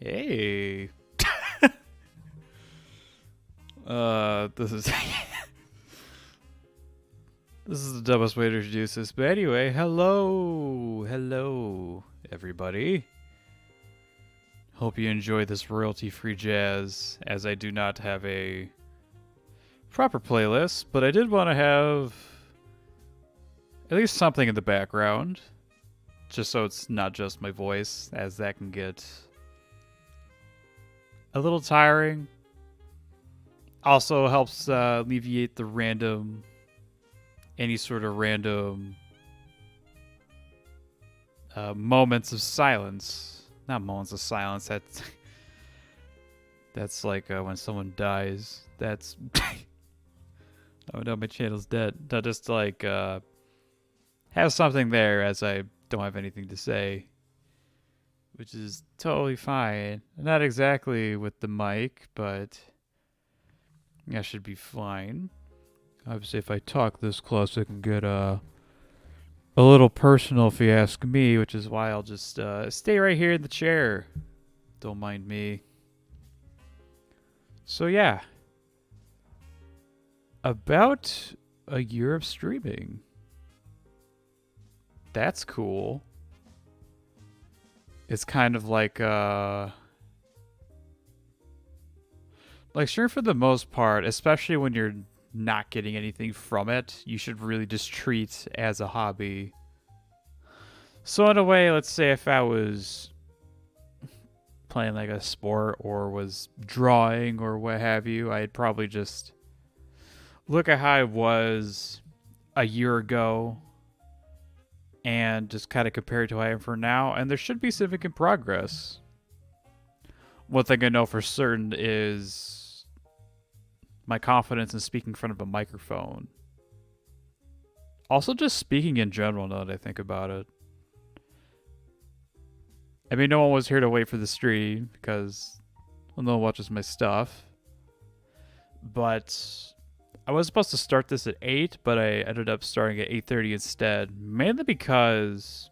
Hey. This is this is the dumbest way to introduce this. But anyway, hello, everybody. Hope you enjoy this royalty-free jazz, as I do not have a proper playlist, but I did want to have at least something in the background, just so it's not just my voice, as that can get a little tiring. Also helps alleviate the any sort of random moments of silence. Not moments of silence. That's like when someone dies. That's oh no, my channel's dead. Not just like have something there as I don't have anything to say, which is totally fine. Not exactly with the mic, but that should be fine. Obviously, if I talk this close, it can get a little personal if you ask me, which is why I'll just stay right here in the chair. Don't mind me. So yeah, about a year of streaming. That's cool. It's kind of like stream for the most part, especially when you're not getting anything from it, you should really just treat as a hobby. So in a way, let's say if I was playing like a sport or was drawing or what have you, I'd probably just look at how I was a year ago and just kind of compare it to how I am for now, and there should be significant progress. One thing I know for certain is my confidence in speaking in front of a microphone. Also just speaking in general now that I think about it. I mean, no one was here to wait for the stream because no one watches my stuff. But I was supposed to start this at 8, but I ended up starting at 8:30 instead. Mainly because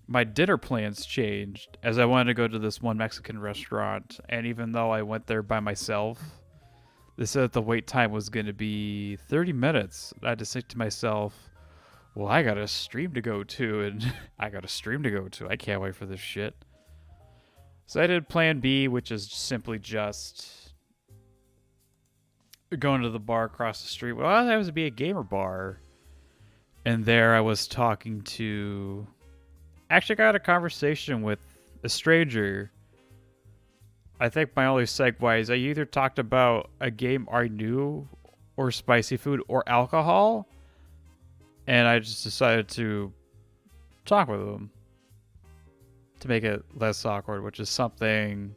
my dinner plans changed as I wanted to go to this one Mexican restaurant. And even though I went there by myself, they said that the wait time was going to be 30 minutes. I had to think to myself, well, I got a stream to go to, and I got a stream to go to. I can't wait for this shit. So I did plan B, which is simply just going to the bar across the street. Well, I was to be a gamer bar. And there I was talking to... Actually got a conversation with a stranger. I think my only segue is I either talked about a game I knew, or spicy food, or alcohol, and I just decided to talk with them to make it less awkward, which is something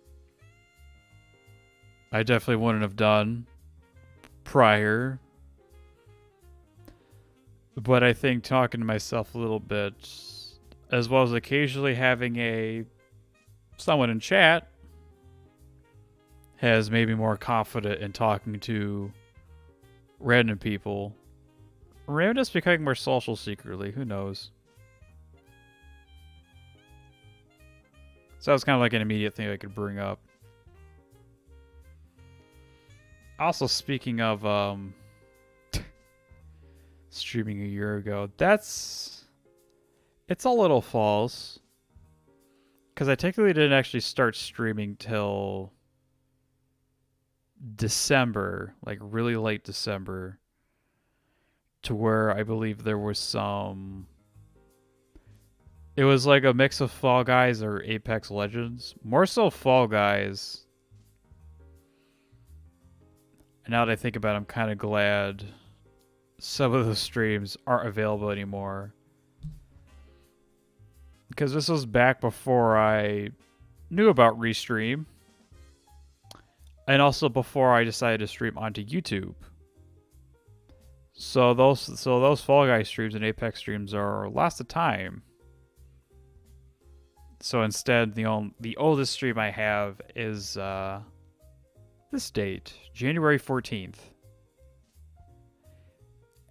I definitely wouldn't have done prior. But I think talking to myself a little bit, as well as occasionally having someone in chat, has made me more confident in talking to random people. Or maybe just becoming more social secretly. Who knows? So that was kind of like an immediate thing I could bring up. Also, speaking of streaming a year ago, it's a little false. Because I technically didn't actually start streaming till December, like really late December, to where I believe there was it was like a mix of Fall Guys or Apex Legends, more so Fall Guys. And now that I think about it, I'm kind of glad some of those streams aren't available anymore, because this was back before I knew about Restream. And also before I decided to stream onto YouTube. So those Fall Guys streams and Apex streams are lost of time. So instead, the oldest stream I have is this date, January 14th.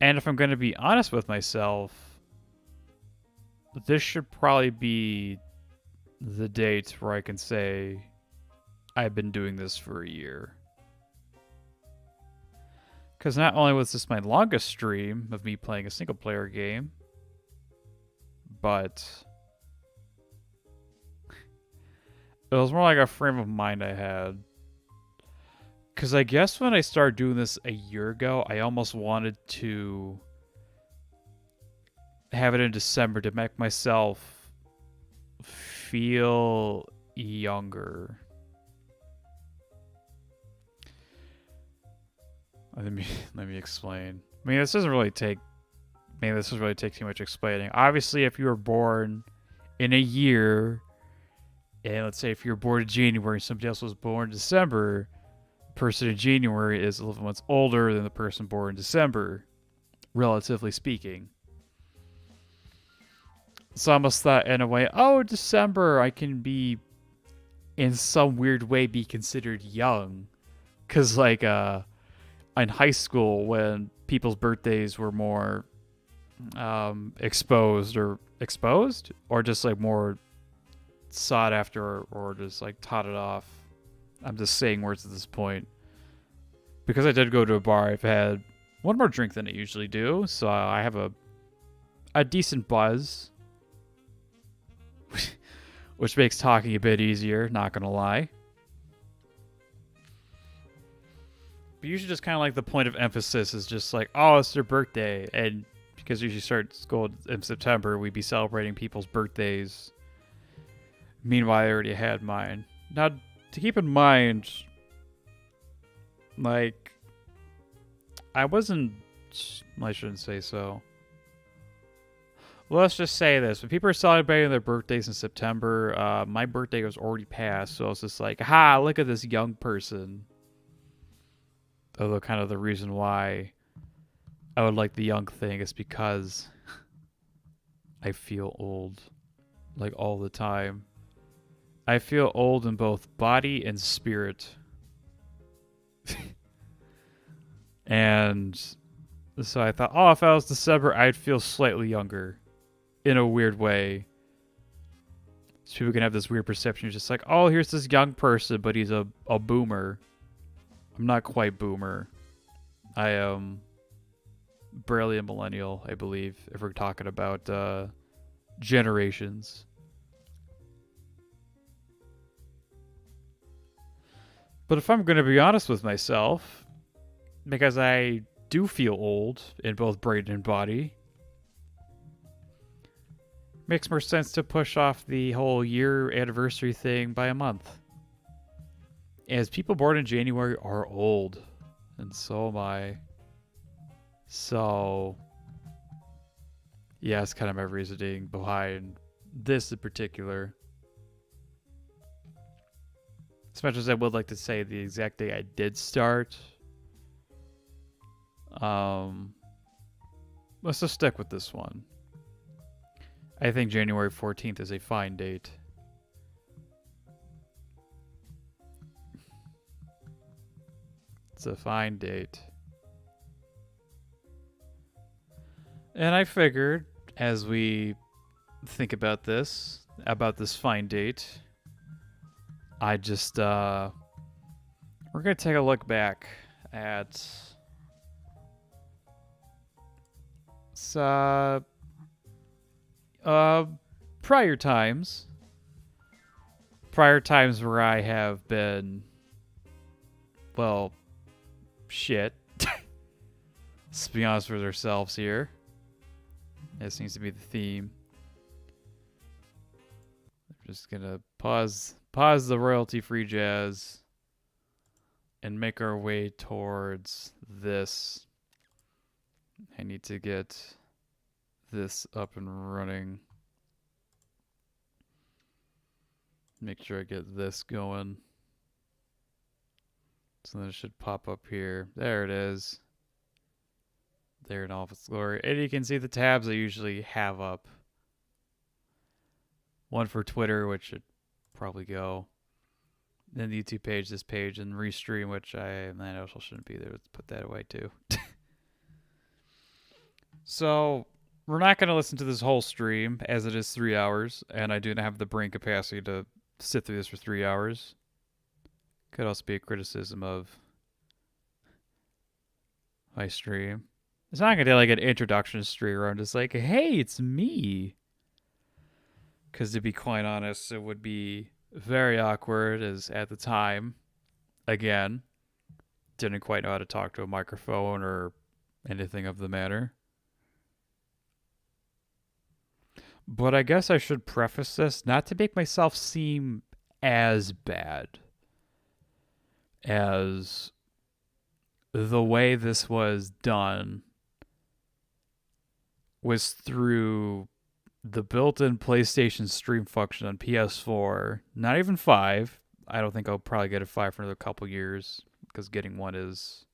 And if I'm going to be honest with myself, this should probably be the date where I can say I've been doing this for a year. Because not only was this my longest stream of me playing a single player game, but it was more like a frame of mind I had. Because I guess when I started doing this a year ago, I almost wanted to have it in December to make myself feel younger. Let me explain. I mean, this doesn't really take too much explaining. Obviously, if you were born in a year, and let's say if you're born in January and somebody else was born in December, the person in January is 11 months older than the person born in December, relatively speaking. So I almost thought in a way, oh, December, I can be, in some weird way, be considered young. Because, like, in high school, when people's birthdays were more exposed, or just, like, more sought after, or just, like, totted off. I'm just saying words at this point. Because I did go to a bar, I've had one more drink than I usually do, so I have a decent buzz. Which makes talking a bit easier, not gonna lie. But usually just kind of like the point of emphasis is just like, oh, it's their birthday. And because usually start school in September, we'd be celebrating people's birthdays. Meanwhile, I already had mine. Now, to keep in mind, like, I shouldn't say so. Well, let's just say this. When people are celebrating their birthdays in September, my birthday was already passed, so it's just like, ha, look at this young person. Although kind of the reason why I would like the young thing is because I feel old, like, all the time. I feel old in both body and spirit. And so I thought, oh, if I was December, I'd feel slightly younger. In a weird way. So people can have this weird perception. You're just like, oh, here's this young person, but he's a boomer. I'm not quite boomer. I am barely a millennial, I believe, if we're talking about generations. But if I'm going to be honest with myself, because I do feel old in both brain and body, makes more sense to push off the whole year anniversary thing by a month. As people born in January are old. And so am I. So, yeah, it's kind of my reasoning behind this in particular. As much as I would like to say the exact day I did start. Let's just stick with this one. I think January 14th is a fine date. It's a fine date. And I figured, as we think about this fine date, I just, we're going to take a look back at prior times where I have been, well, shit. Let's be honest with ourselves here. That seems to be the theme. I'm just gonna pause the royalty-free jazz and make our way towards this. I need to get this up and running. Make sure I get this going. So then it should pop up here. There it is. There in all of its glory. And you can see the tabs I usually have up. One for Twitter, which should probably go. Then the YouTube page, this page, and Restream, which I also shouldn't be there. Let's put that away too. So, we're not going to listen to this whole stream as it is 3 hours, and I do not have the brain capacity to sit through this for 3 hours. Could also be a criticism of my stream. It's not going to be like an introduction stream where I'm just like, hey, it's me. Because to be quite honest, it would be very awkward as at the time, again, didn't quite know how to talk to a microphone or anything of the matter. But I guess I should preface this not to make myself seem as bad as the way this was done was through the built-in PlayStation stream function on PS4. Not even 5. I don't think I'll probably get a 5 for another couple years because getting one is,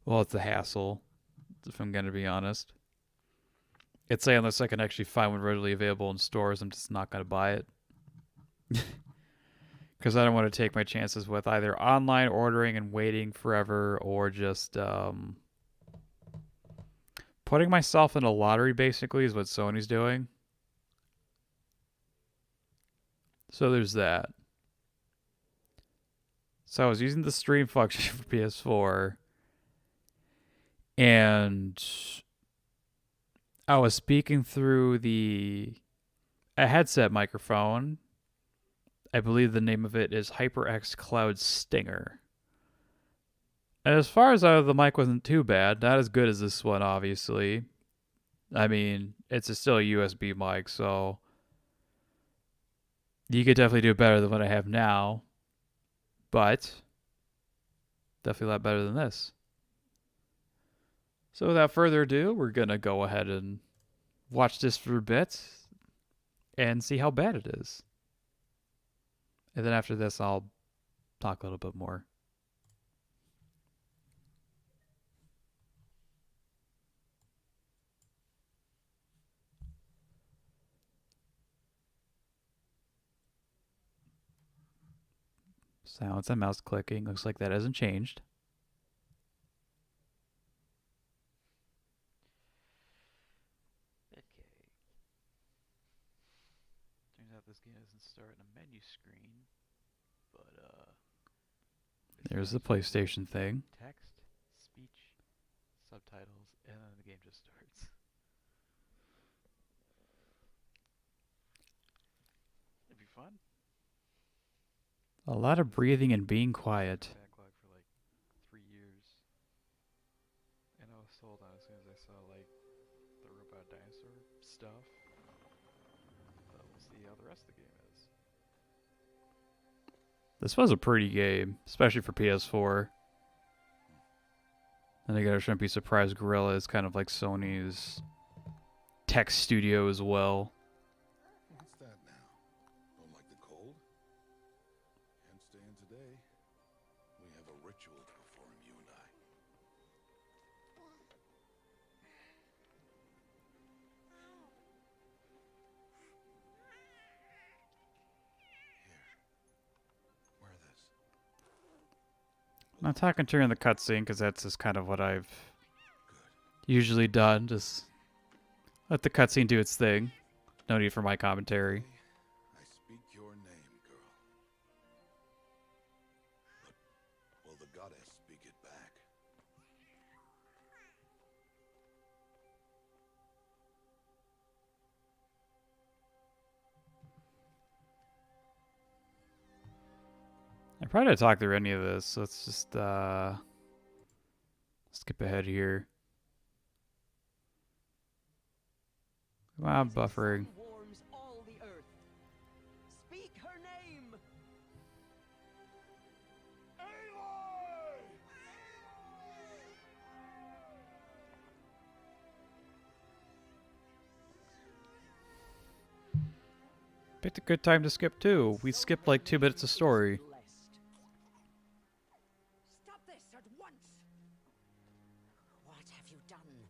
well, it's a hassle, if I'm going to be honest. It's say unless I can actually find one readily available in stores, I'm just not going to buy it. Because I don't want to take my chances with either online ordering and waiting forever or just putting myself in a lottery, basically, is what Sony's doing. So there's that. So I was using the stream function for PS4, and I was speaking through a headset microphone. I believe the name of it is HyperX Cloud Stinger. And as far as the mic wasn't too bad, not as good as this one, obviously. I mean, it's still a USB mic, so you could definitely do better than what I have now. But definitely a lot better than this. So without further ado, we're going to go ahead and watch this for a bit and see how bad it is. And then after this, I'll talk a little bit more. Silence and mouse clicking. Looks like that hasn't changed. Okay. Turns out this game doesn't start in a menu screen, but there's the PlayStation thing. Text, speech, subtitles, and then the game just starts. It'd be fun. A lot of breathing and being quiet. Backlog for like 3 years. And I was sold on as soon as I saw like the robot dinosaur stuff. But we'll see how the rest of the game is. This was a pretty game, especially for PS4. And again, I shouldn't be surprised Guerrilla is kind of like Sony's tech studio as well. What's that now? Don't like the cold? Can't stay in today. We have a ritual to perform, you and I. Here. Wear this. I'm not talking during the cutscene because that's just kind of what I've usually done. Just let the cutscene do its thing. No need for my commentary. I speak your name, girl. But will the goddess speak it back? I probably didn't talk through any of this, so let's just skip ahead here. Come on, buffering. Warms all the earth. Speak her name. Picked a good time to skip too. We skipped like 2 minutes of story. Stop this at once. What have you done?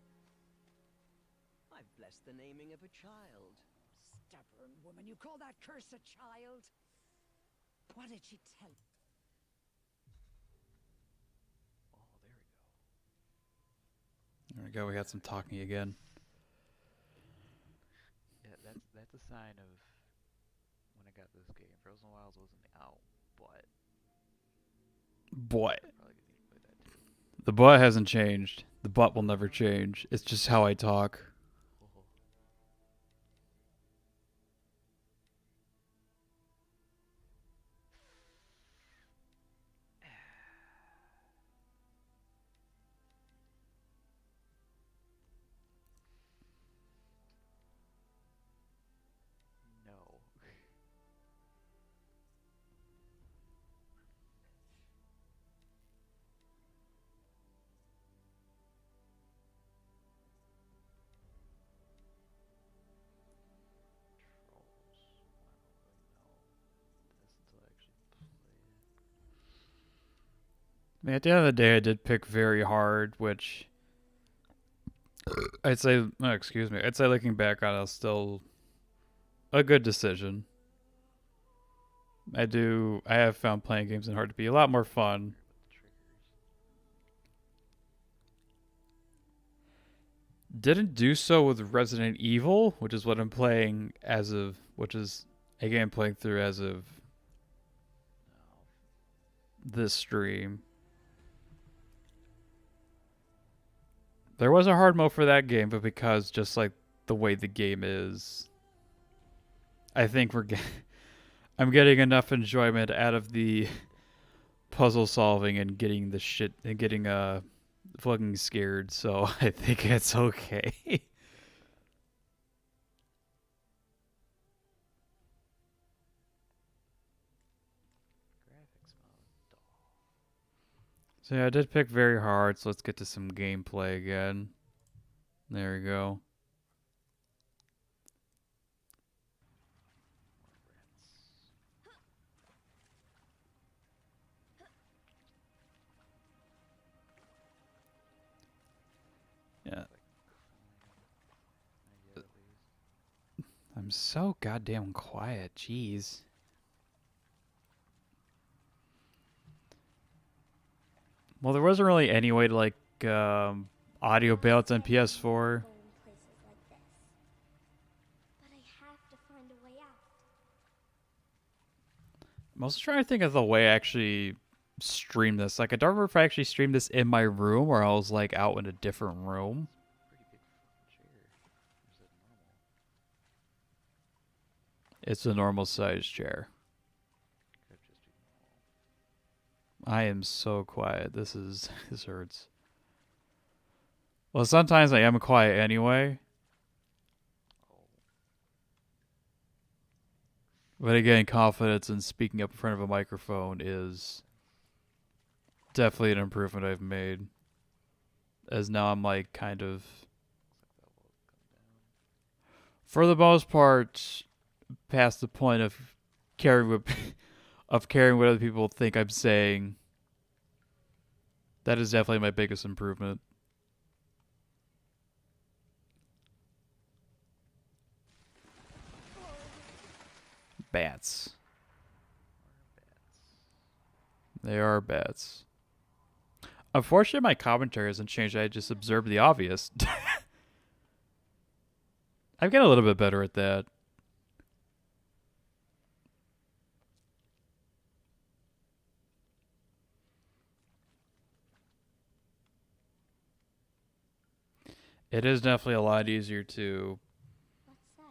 I've blessed the naming of a child. Stubborn woman, you call that curse a child? What did she tell you? Oh, there we go. There we go. We had some talking again. That's a sign of when I got this game. Frozen Wilds wasn't out, but Boy, I'm probably gonna need to play that too. the butt hasn't changed. The butt will never change. It's just how I talk. Oh. No. Trolls. I don't really know this until I actually play it. I mean, at the end of the day, I did pick very hard, which I'd say, no, excuse me, I'd say looking back on it, it's still a good decision. I have found playing games in hard to be a lot more fun. With the triggers. Didn't do so with Resident Evil, which is what I'm playing which is a game I'm playing through as of No. this stream. There was a hard mode for that game, but because just like the way the game is, I think I'm getting enough enjoyment out of the puzzle solving and getting the shit and getting fucking scared, so I think it's okay. Graphics mode. Dull. So yeah, I did pick very hard, so let's get to some gameplay again. There we go. More rats. Yeah. Like not yet at least. I'm so goddamn quiet, jeez. Well, there wasn't really any way to like audio balance on PS4. Go in places like this. But I have to find a way out. I'm also trying to think of the way I actually stream this. Like, I don't remember if I actually streamed this in my room or I was like out in a different room. Pretty big fucking chair. Or is it normal? It's a normal size chair. Could just be normal. I am so quiet. This hurts. Well, sometimes I am quiet anyway. Oh. But again, confidence in speaking up in front of a microphone is definitely an improvement I've made. As now I'm like kind of, Looks like that will come down. for the most part, past the point of caring what caring what other people think I'm saying. That is definitely my biggest improvement. Bats. More bats. They are bats. Unfortunately, my commentary hasn't changed. I just observed the obvious. I've gotten a little bit better at that. It is definitely a lot easier to What's that?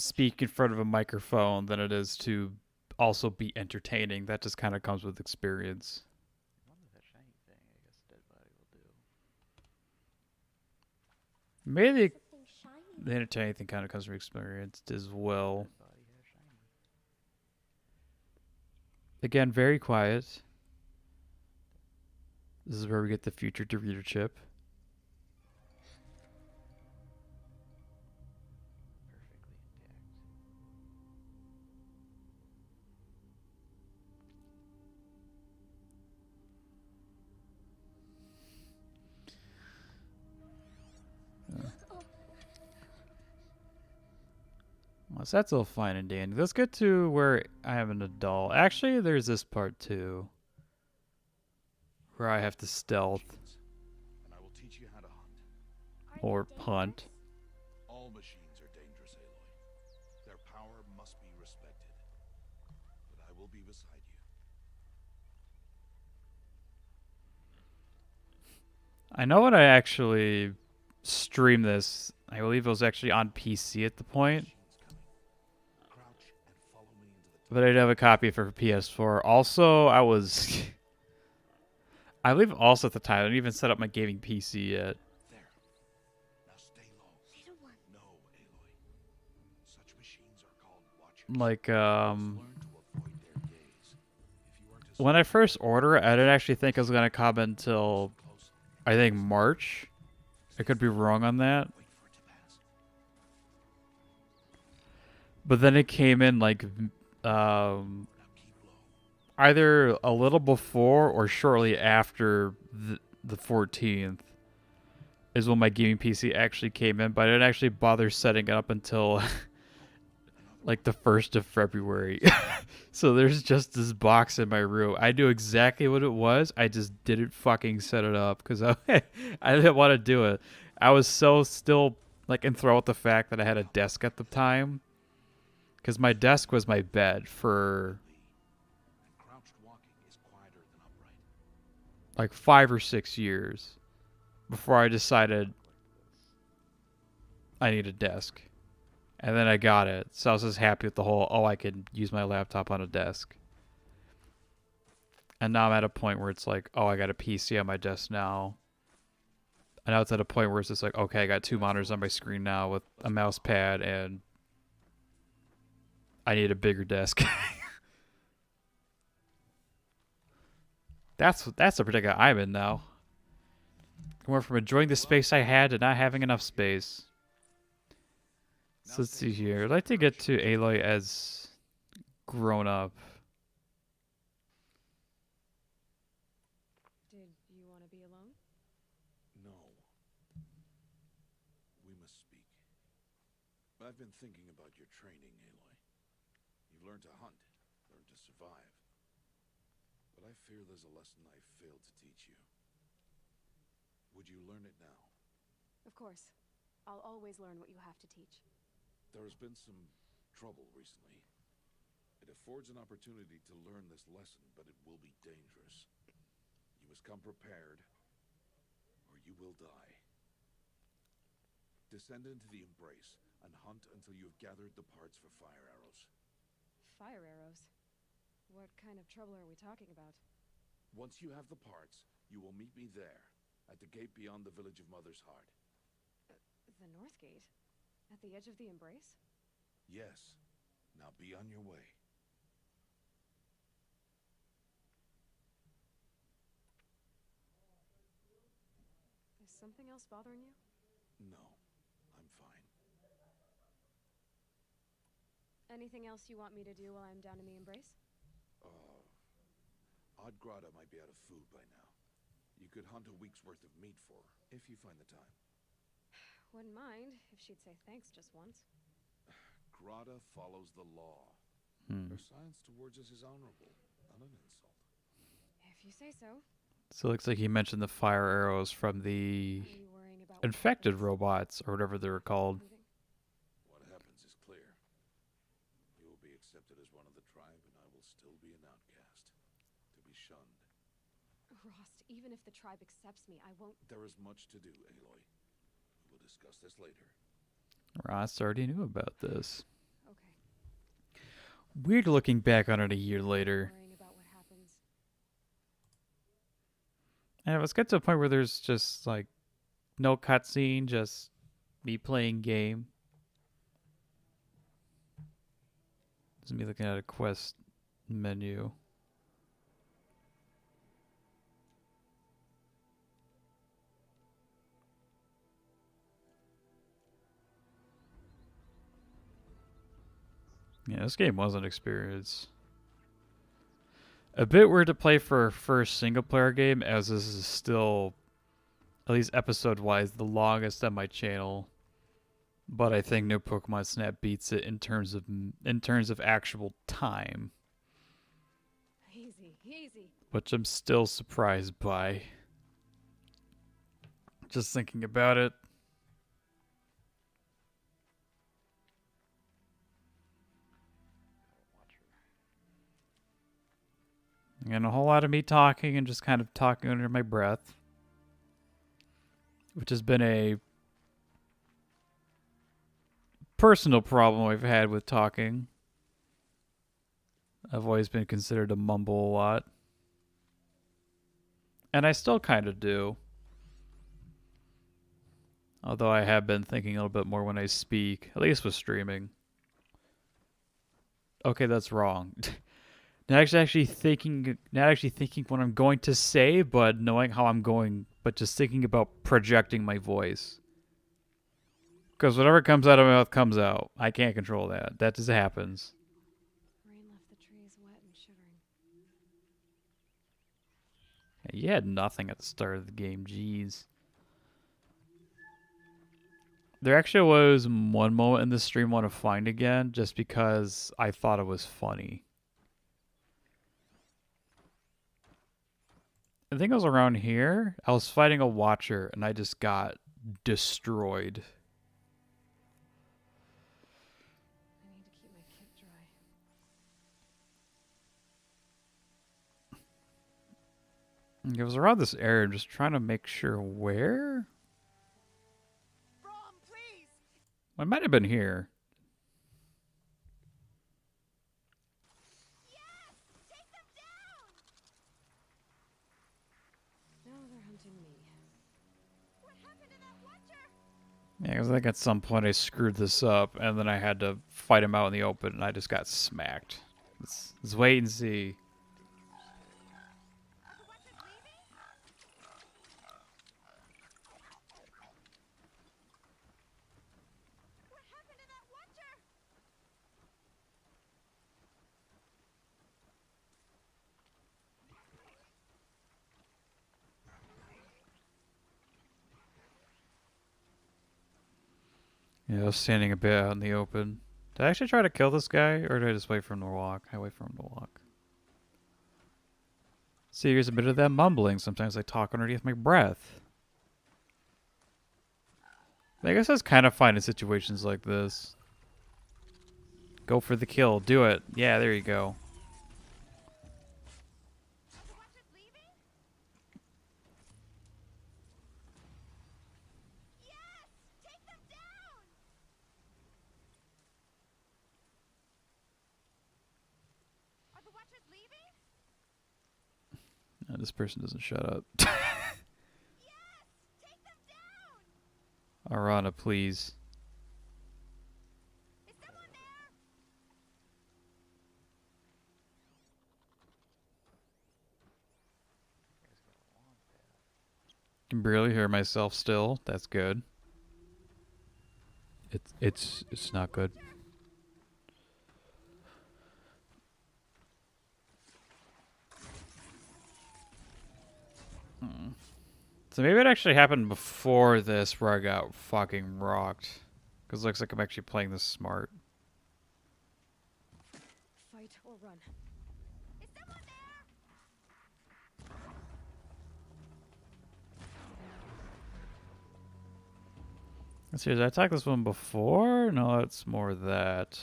speak in front of a microphone than it is to also be entertaining. That just kind of comes with experience. One with that shiny thing, I guess dead body will do. Maybe Something shiny. the entertaining thing kind of comes from experience as well. Dead body has shiny. Again, very quiet. This is where we get the future Dorito chip. Perfectly intact. Well, so that's all fine and dandy. Let's get to where I am an adult. Actually, there's this part too. Where I have to stealth And I will teach you how to hunt. Are you or dangerous? hunt. All machines are will be beside you. I know when I actually streamed this, I believe it was actually on PC at the point, Machine's coming. Crouch and follow me into the but I did have a copy for PS4. Also, I was, I believe also at the time, I didn't even set up my gaming PC yet. there. Now stay low. Little one. No, Aloy. Such machines are called watchers. Like, Learn to avoid their gaze. If you are to when I first ordered it, I didn't actually think it was going to come until, close, I think, March. I could be wrong on that. wait for it to pass. But then it came in like Now keep low. either a little before or shortly after the 14th is when my gaming PC actually came in, but I didn't actually bother setting it up until like the 1st of February. So there's just this box in my room. I knew exactly what it was. I just didn't fucking set it up because I didn't want to do it. I was so still like enthralled with the fact that I had a desk at the time. Because my desk was my bed for And crouched walking is quieter than upright. like 5 or 6 years before I decided I need a desk. And then I got it. So I was just happy with the whole, oh, I can use my laptop on a desk. And now I'm at a point where it's like, oh, I got a PC on my desk now. And now it's at a point where it's just like, okay, I got 2 monitors on my screen now with a mouse pad and I need a bigger desk. That's the predicament I'm in now. I went from enjoying the space I had to not having enough space. So let's see here. I'd like to get to Aloy as grown up. Did you want to be alone? No. We must speak. I've been thinking about your training, Aloy. You've learned to hunt, learned to survive. But I fear there's a lesson I failed to teach you. Would you learn it now? Of course. I'll always learn what you have to teach. There has been some trouble recently. It affords an opportunity to learn this lesson, but it will be dangerous. You must come prepared, or you will die. Descend into the embrace and hunt until you have gathered the parts for fire arrows. Fire arrows? What kind of trouble are we talking about? Once you have the parts, you will meet me there, at the gate beyond the village of Mother's Heart. The North Gate? At the edge of the Embrace? Yes. Now be on your way. Is something else bothering you? No, I'm fine. Anything else you want me to do while I'm down in the Embrace? Odd Grata might be out of food by now. You could hunt a week's worth of meat for her, if you find the time. Wouldn't mind, if she'd say thanks just once. Grata follows the law. Hmm. Her science towards us is honorable, not an insult. If you say so. So it looks like he mentioned the fire arrows from the Are you worrying about what infected happens? robots or whatever they were called. Leaving? What happens is clear. You will be accepted as one of the tribe, and I will still be an outcast. To be shunned. Rost, even if the tribe accepts me, I won't. There is much to do, Aloy. We will discuss this later. Ross already knew about this. Okay. Weird looking back on it a year later. Worrying about what happens. And let's get to a point where there's just like no cutscene, just me playing game. This is me looking at a quest menu. Yeah, this game was an experience. A bit weird to play for a first single player game, as this is still, at least episode wise, the longest on my channel. But I think no Pokemon Snap beats it in terms of actual time, Easy, easy. which I'm still surprised by. Just thinking about it. And a whole lot of me talking and just kind of talking under my breath, which has been a personal problem I've had with talking. I've always been considered to mumble a lot. And I still kind of do. Although I have been thinking a little bit more when I speak, at least with streaming. Okay, that's wrong. Not actually thinking what I'm going to say, but knowing how I'm going, but just thinking about projecting my voice. Because whatever comes out of my mouth comes out. I can't control that. That just happens. Rain left the trees wet and shivering. You had nothing at the start of the game, jeez. There actually was one moment in the stream I want to find again, just because I thought it was funny. I think it was around here. I was fighting a watcher, and I just got destroyed. I need to keep my kit dry. It was around this area. I'm just trying to make sure where. Brom, please! I might have been here. Yes! Take them down! Now they're hunting me. What happened to that watcher? Yeah, because I think at some point I screwed this up, and then I had to fight him out in the open, and I just got smacked. Let's wait and see. Are the watchers leaving? What happened to that watcher? Yeah, I was standing a bit out in the open. Did I actually try to kill this guy, or did I just wait for him to walk? I wait for him to walk. See, here's a bit of that mumbling. Sometimes I talk underneath my breath. I guess that's kind of fine in situations like this. Go for the kill. Do it. Yeah, there you go. Are the watchers leaving? Yes! Take them down! Are the watchers leaving? No, this person doesn't shut up. Yes! Take them down! Arana, please. Is someone there? I can barely hear myself still. That's good. It's not good. So maybe it actually happened before this where I got fucking rocked. Because it looks like I'm actually playing this smart. Fight or run. Is someone there? Let's see, did I attack this one before? No, it's more that.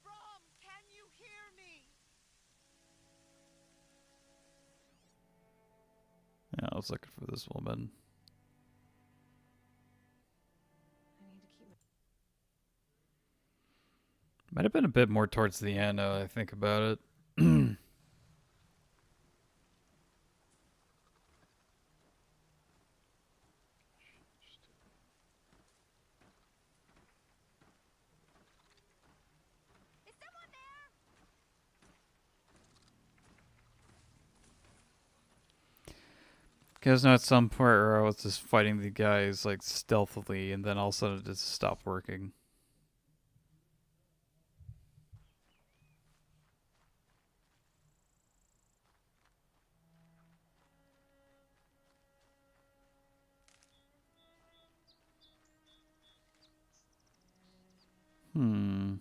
Brom, can you hear me? Yeah, I was looking for this woman. I need to keep my... Might have been a bit more towards the end now that I think about it. Is someone there? Because now at some point where I was just fighting the guys like stealthily, and then all of a sudden it just stopped working. Hmm.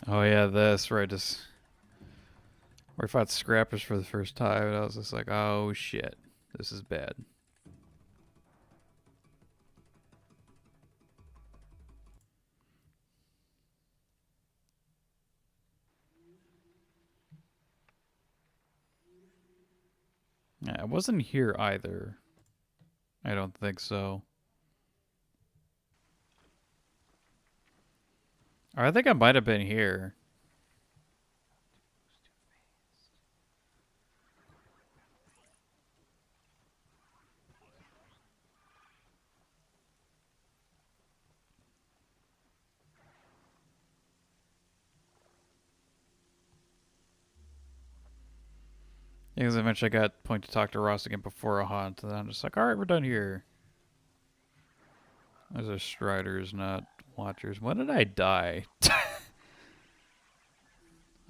Oh yeah, this where I just where I fought scrappers for the first time, and I was just like, oh shit, this is bad. Yeah, I wasn't here either. I don't think so. Or I think I might have been here. Yeah, because eventually I got point to talk to Ross again before a hunt, and I'm just like, alright, we're done here. Those are striders, not watchers. When did I die? I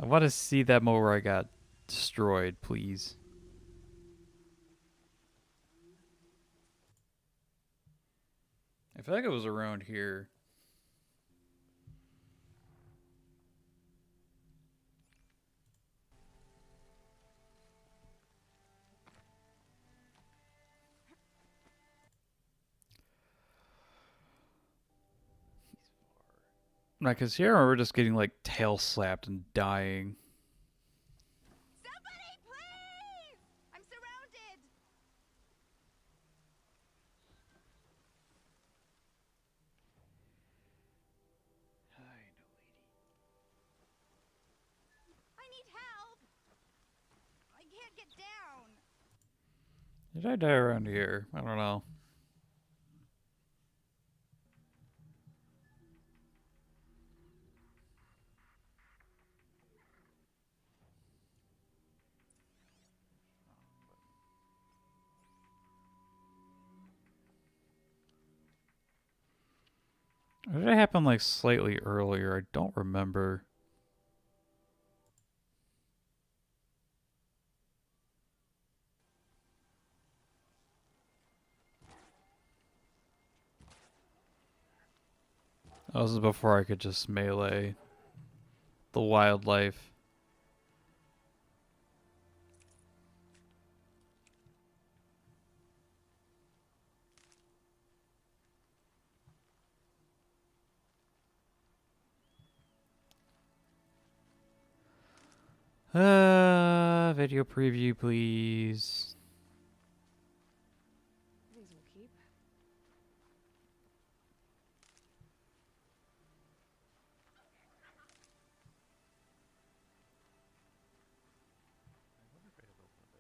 want to see that moment where I got destroyed, please. I feel like it was around here. Like, cause here I remember just getting like tail slapped and dying. Somebody, please! I'm surrounded! Hi, no lady. I need help! I can't get down! Did I die around here? I don't know. Or did it happen like slightly earlier? I don't remember. Oh, this is before I could just melee the wildlife. Video preview, please. These will keep. I wonder if I have opened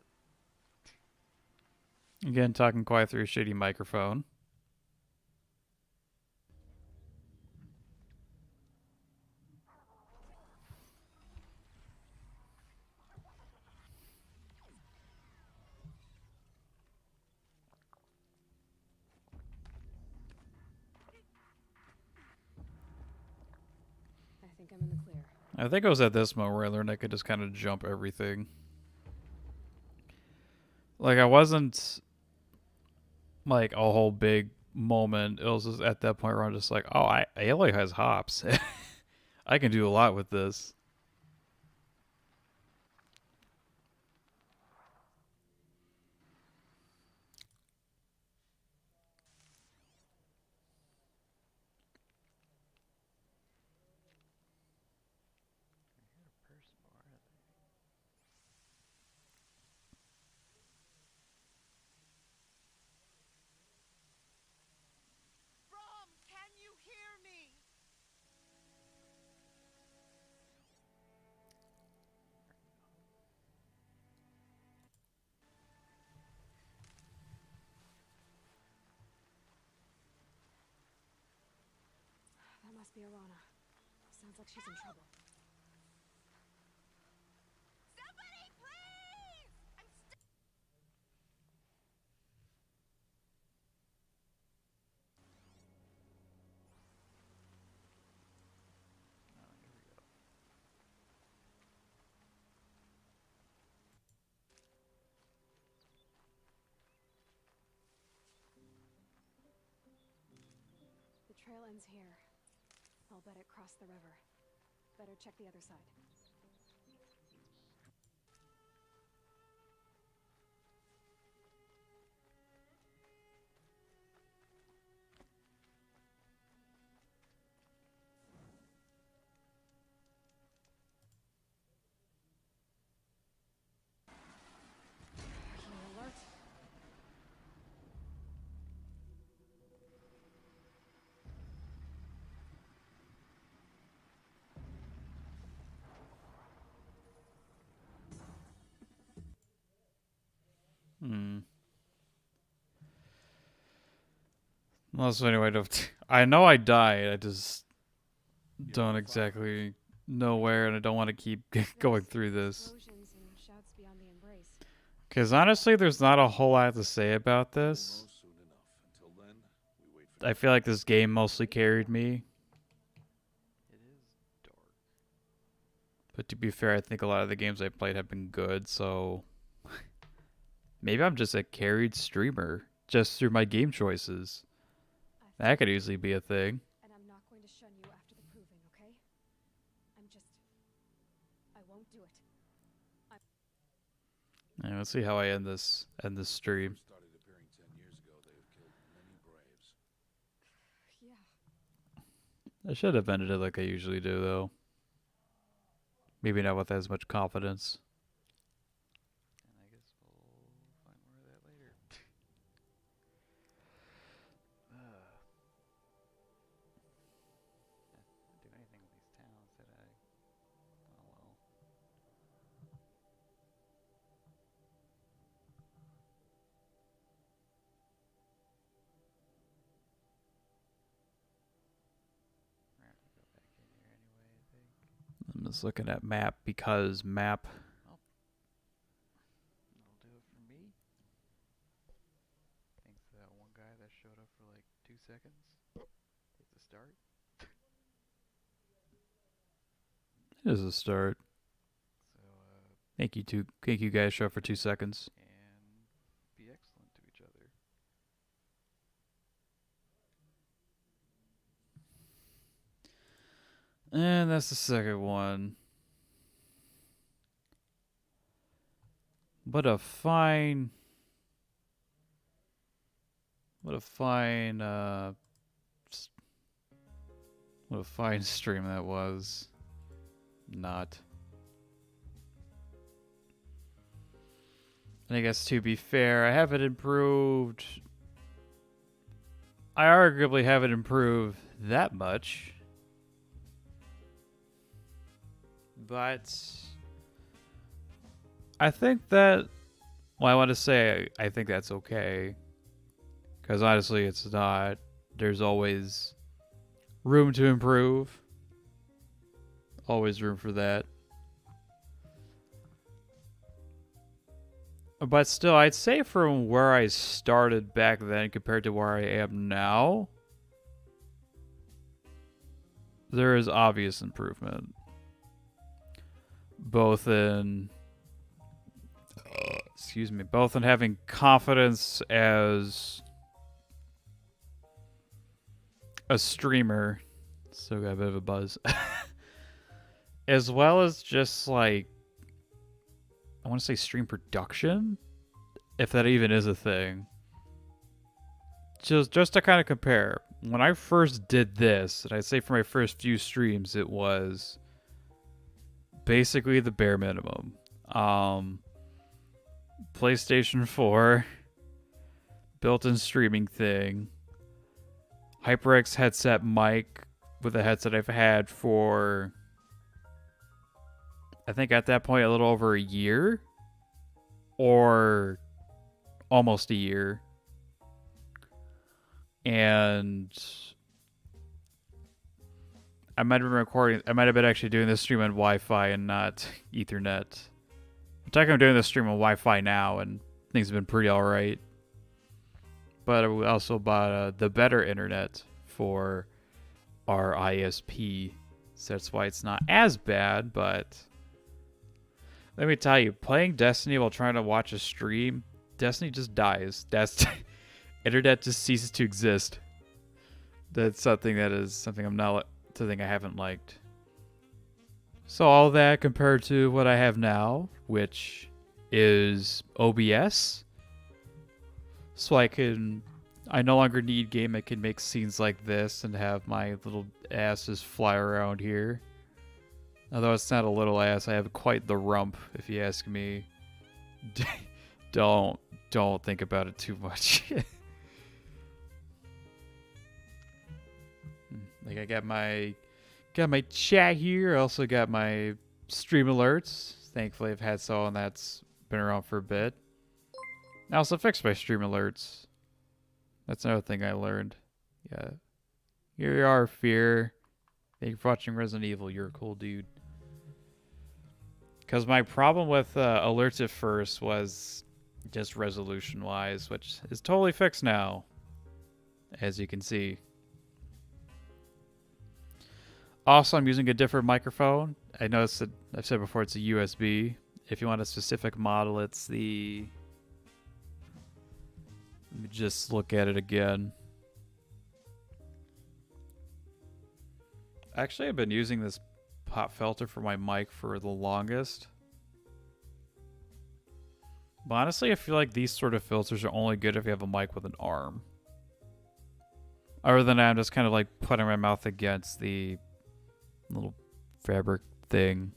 it. Again, talking quiet through a shitty microphone. I think I'm in the clear. I think it was at this moment where I learned I could just kind of jump everything. Like, I wasn't like a whole big moment. It was just at that point where I'm just like, oh, Aloy has hops. I can do a lot with this. I hear a person. Where are they? Brom, can you hear me? That must be Arana. Sounds like she's in trouble. Somebody, please! I'm stuck! Oh, here we go. The trail ends here. I'll bet it crossed the river. better check the other side. Healer alert. Well, so anyway, I know I died. I just don't exactly know where, and I don't want to keep going through this. Explosions and shouts beyond the embrace. Because honestly, there's not a whole lot to say about this. Almost soon enough. Until then, we wait for I feel like this game mostly carried me. It is dark. But to be fair, I think a lot of the games I played have been good, so maybe I'm just a carried streamer just through my game choices. That could easily be a thing. And I'm not going to shun you after the proving, okay? I won't do it. Yeah, let's see how I end this stream. started appearing 10 years ago. They have killed many braves. Yeah. I should have ended it like I usually do, though. Maybe not with as much confidence. And I guess we'll find more of that later. I didn't do anything with these towns, did I? Oh well. We're gonna have to go back in here anyway, I think. I'm just looking at map because map. That'll do it for me. Thanks to that one guy that showed up for like 2 seconds. It's a start. Is a start. So, Thank you guys. Show up for 2 seconds. and be excellent to each other. And that's the second one. What a fine stream that was. Not. And I guess to be fair, I haven't improved. I arguably haven't improved that much. But I think that, well, I want to say I think that's okay. Because honestly, it's not. There's always room to improve. Always room for that. But still, I'd say from where I started back then compared to where I am now, there is obvious improvement. Both in having confidence as a streamer. Still got a bit of a buzz. As well as just like, I want to say stream production, if that even is a thing. Just to kind of compare, when I first did this, and I'd say for my first few streams, it was basically the bare minimum. PlayStation 4, built-in streaming thing, HyperX headset mic with a headset I've had for, I think at that point, a little over a year. Or almost a year. And I might have been actually doing this stream on Wi-Fi and not Ethernet. I'm doing this stream on Wi-Fi now, and things have been pretty alright. But I also bought the better internet for our ISP. So that's why it's not as bad, but let me tell you, playing Destiny while trying to watch a stream, Destiny just dies. Internet just ceases to exist. That's something I haven't liked. So all that compared to what I have now, which is OBS. So I no longer need game. I can make scenes like this and have my little asses fly around here. Although it's not a little ass, I have quite the rump, if you ask me. Don't think about it too much. Like I got my chat here. I also got my stream alerts. Thankfully, I've had someone that's been around for a bit. I also fixed my stream alerts. That's another thing I learned. Yeah. Here you are, Fear. Thank you for watching Resident Evil. You're a cool dude. Because my problem with alerts at first was just resolution-wise, which is totally fixed now, as you can see. Also, I'm using a different microphone. I noticed that I've said before it's a USB. If you want a specific model, it's the... Let me just look at it again. Actually, I've been using this pop filter for my mic for the longest. But honestly, I feel like these sort of filters are only good if you have a mic with an arm. Other than that, I'm just kind of like putting my mouth against the little fabric thing.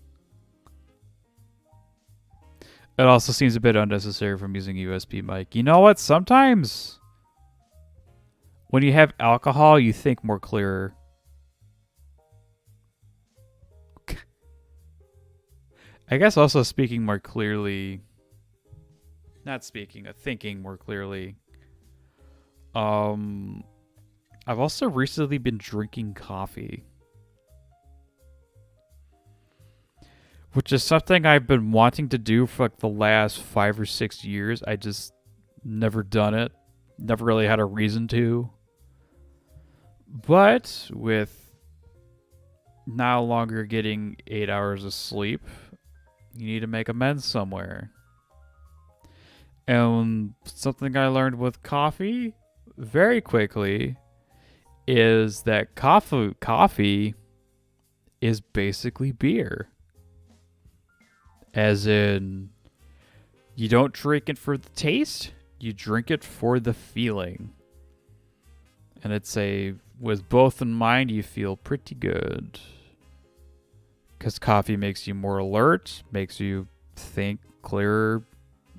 It also seems a bit unnecessary from using a USB mic. You know what? Sometimes when you have alcohol, you think more clearer. I guess also speaking more clearly. Not speaking, thinking more clearly. I've also recently been drinking coffee. Which is something I've been wanting to do for like the last 5 or 6 years. I just never done it. Never really had a reason to. But with no longer getting 8 hours of sleep, you need to make amends somewhere. And something I learned with coffee very quickly is that coffee is basically beer. As in, you don't drink it for the taste, you drink it for the feeling. And it's with both in mind, you feel pretty good. Because coffee makes you more alert, makes you think clearer,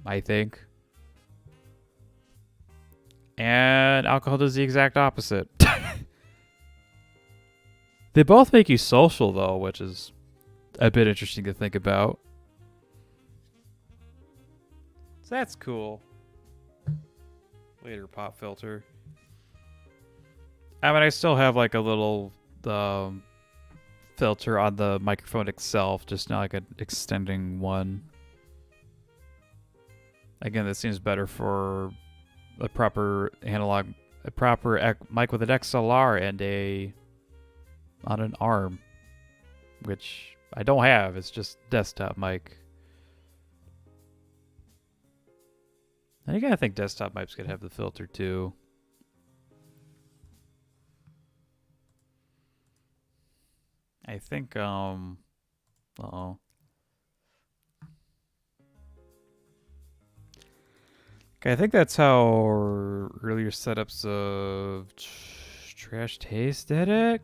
I think. And alcohol does the exact opposite. They both make you social, though, which is a bit interesting to think about. So that's cool. Later pop filter. I mean, I still have like a little filter on the microphone itself, just not like an extending one. Again, this seems better for a proper analog, mic with an XLR and on an arm, which I don't have. It's just desktop mic. And again, I think desktop mics could have the filter too. I think, uh-oh. Okay, I think that's how earlier setups of Trash Taste did it.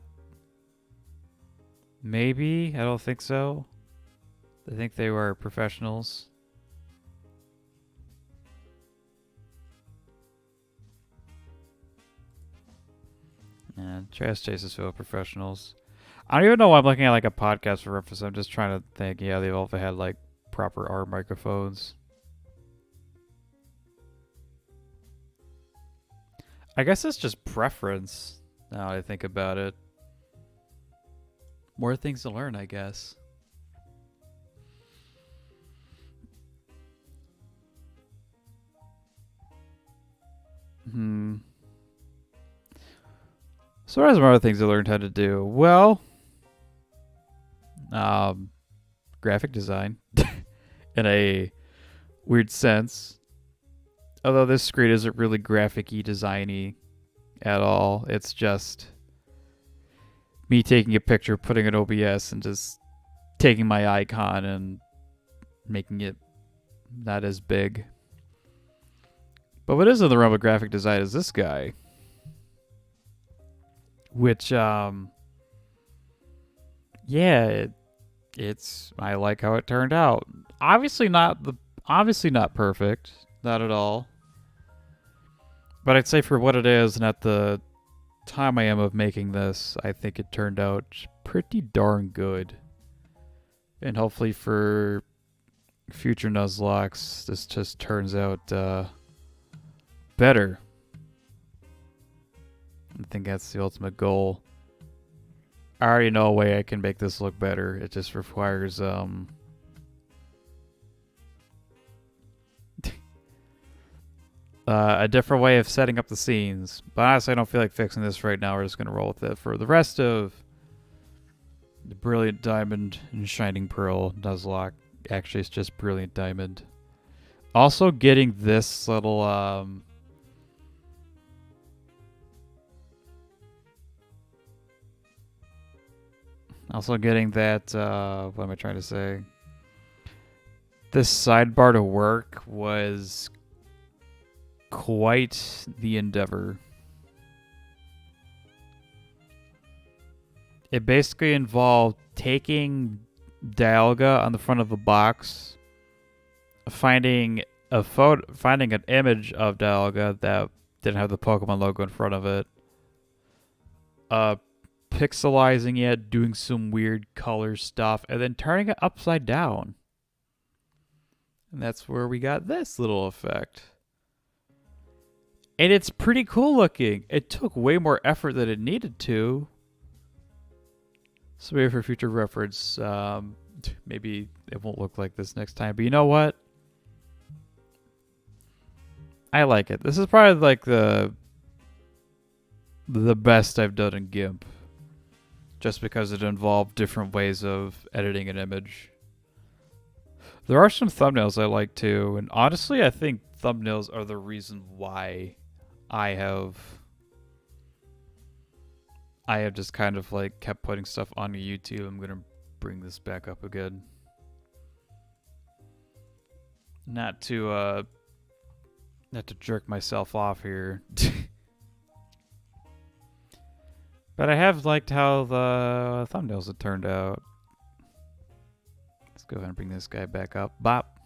Maybe. I don't think so. I think they were professionals. Yeah, Trash Taste is full of professionals. I don't even know why I'm looking at like a podcast for reference. I'm just trying to think. Yeah, they've also had like proper R microphones. I guess it's just preference now that I think about it. More things to learn, I guess. So what are some other things I learned how to do? Well, graphic design in a weird sense. Although this screen isn't really graphic-y, designy at all. It's just me taking a picture, putting it OBS, and just taking my icon and making it not as big. But what is in the realm of graphic design is this guy. Which, yeah, it's I like how it turned out. Obviously not perfect, not at all. But I'd say for what it is, and at the time I am of making this, I think it turned out pretty darn good. And hopefully for future Nuzlocks, this just turns out better. I think that's the ultimate goal. I already know a way I can make this look better. It just requires a different way of setting up the scenes. But honestly, I don't feel like fixing this right now. We're just gonna roll with it for the rest of the Brilliant Diamond and Shining Pearl Nuzlocke. Actually, it's just Brilliant Diamond. Also getting this little also getting that what am I trying to say? This sidebar to work was quite the endeavor. It basically involved taking Dialga on the front of a box, finding an image of Dialga that didn't have the Pokemon logo in front of it, pixelizing it, doing some weird color stuff, and then turning it upside down. And that's where we got this little effect. And it's pretty cool looking. It took way more effort than it needed to. So maybe for future reference, maybe it won't look like this next time. But you know what? I like it. This is probably like the best I've done in GIMP. Just because it involved different ways of editing an image. There are some thumbnails I like too. And honestly, I think thumbnails are the reason why I have just kind of like kept putting stuff on YouTube. I'm gonna bring this back up again. Not to jerk myself off here. But I have liked how the thumbnails have turned out. Let's go ahead and bring this guy back up. Bop.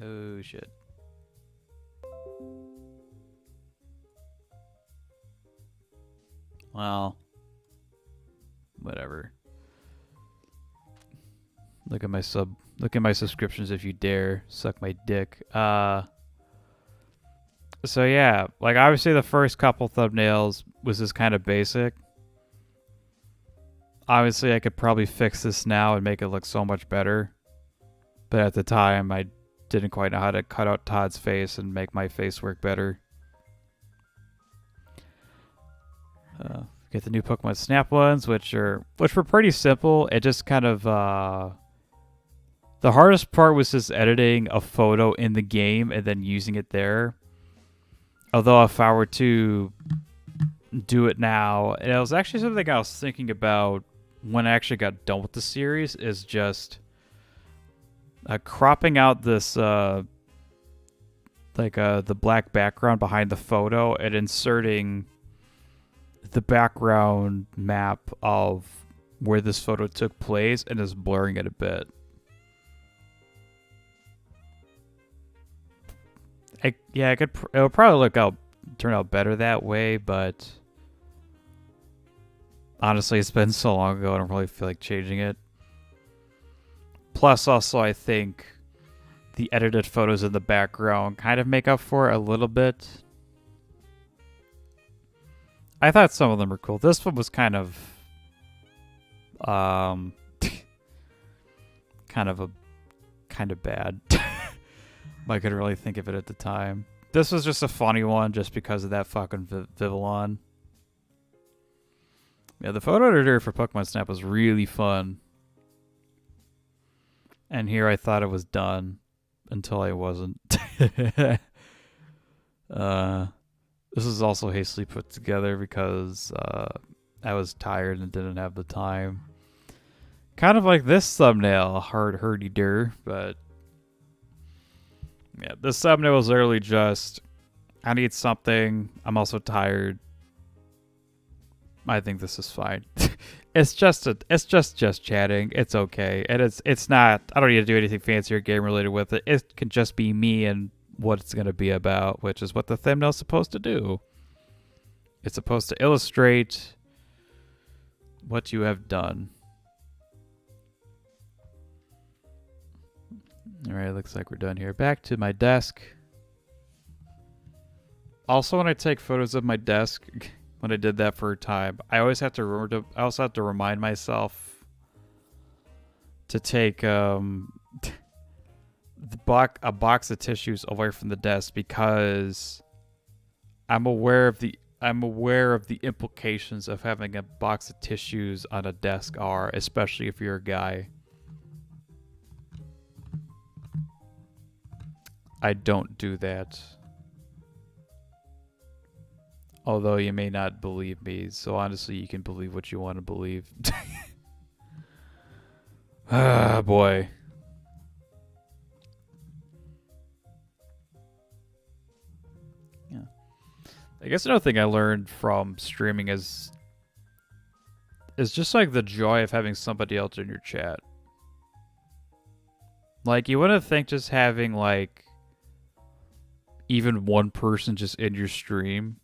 Oh shit. Well, whatever. Look at my subscriptions if you dare. Suck my dick. So yeah, like obviously the first couple thumbnails was just kind of basic. Obviously I could probably fix this now and make it look so much better. But at the time I didn't quite know how to cut out Todd's face and make my face work better. Get the new Pokemon Snap ones, which were pretty simple. It just kind of the hardest part was just editing a photo in the game and then using it there. Although if I were to do it now, and it was actually something I was thinking about when I actually got done with the series, is just cropping out this the black background behind the photo and inserting the background map of where this photo took place and just blurring it a bit. It'll probably turn out better that way, but honestly, it's been so long ago, I don't really feel like changing it. Plus, also, I think the edited photos in the background kind of make up for it a little bit. I thought some of them were cool. This one was kind of kind of bad. I couldn't really think of it at the time. This was just a funny one just because of that fucking Vivillon. Yeah, the photo editor for Pokemon Snap was really fun. And here I thought it was done until I wasn't. This is also hastily put together because I was tired and didn't have the time. Kind of like this thumbnail, hard hurdy-dur, but yeah, this thumbnail was literally just, I need something, I'm also tired. I think this is fine. It's just chatting. It's okay. And it's not, I don't need to do anything fancy or game related with it. It can just be me and what it's going to be about, which is what the thumbnail's supposed to do. It's supposed to illustrate what you have done. All right, looks like we're done here. Back to my desk. Also, when I take photos of my desk, when I did that for a time, I always have to remember I also have to remind myself to take a box of tissues away from the desk, because I'm aware of the implications of having a box of tissues on a desk are, especially if you're a guy. I don't do that. Although you may not believe me, so honestly, you can believe what you want to believe. Ah, boy. Yeah. I guess another thing I learned from streaming is just like the joy of having somebody else in your chat. Like, you wouldn't think just having like even one person just in your stream,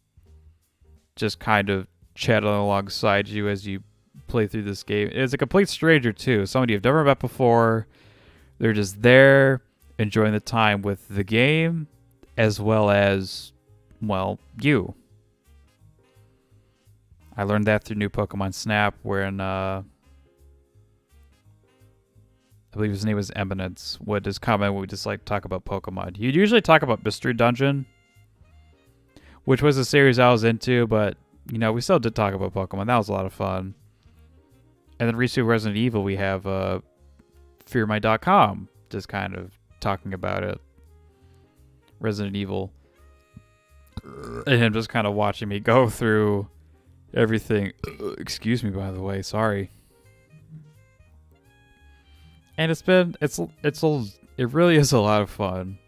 just kind of chatting alongside you as you play through this game. It's a complete stranger too, somebody you've never met before. They're just there enjoying the time with the game as well as, well, you. I learned that through New Pokemon Snap, wherein I believe his name was Eminence, would just comment when we just like talk about Pokemon. You'd usually talk about Mystery Dungeon, which was a series I was into, but you know, we still did talk about Pokemon. That was a lot of fun. And then recently Resident Evil, we have fearmy.com just kind of talking about it. Resident Evil. And him just kind of watching me go through everything. Excuse me, by the way, sorry. And it really is a lot of fun.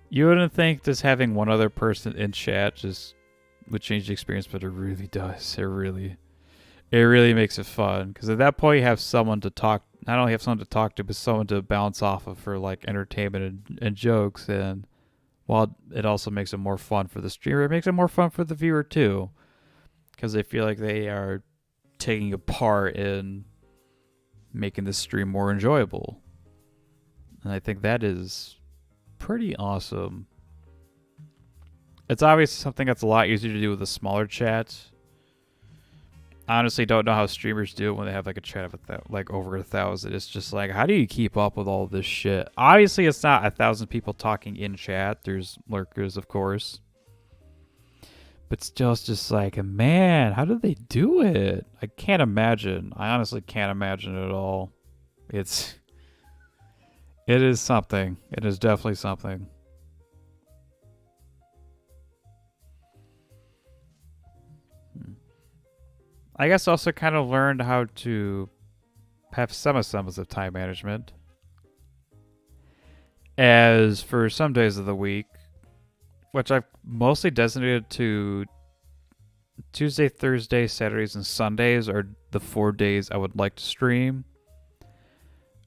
You wouldn't think just having one other person in chat just would change the experience, but it really does. It really makes it fun, because at that point you have someone to talk. Not only have someone to talk to, but someone to bounce off of for like entertainment and jokes. And while it also makes it more fun for the streamer, it makes it more fun for the viewer too, because they feel like they are taking a part in making the stream more enjoyable. And I think that is pretty awesome. It's obviously something that's a lot easier to do with a smaller chat. I honestly don't know how streamers do it when they have like a chat of like over 1,000. It's just like, how do you keep up with all this shit? Obviously, it's not 1,000 people talking in chat. There's lurkers, of course. But still, it's just like, man, how do they do it? I can't imagine. I honestly can't imagine it at all. It is something. It is definitely something. I guess also kind of learned how to have some semblance of time management. As for some days of the week, which I've mostly designated to Tuesday, Thursday, Saturdays, and Sundays are the 4 days I would like to stream.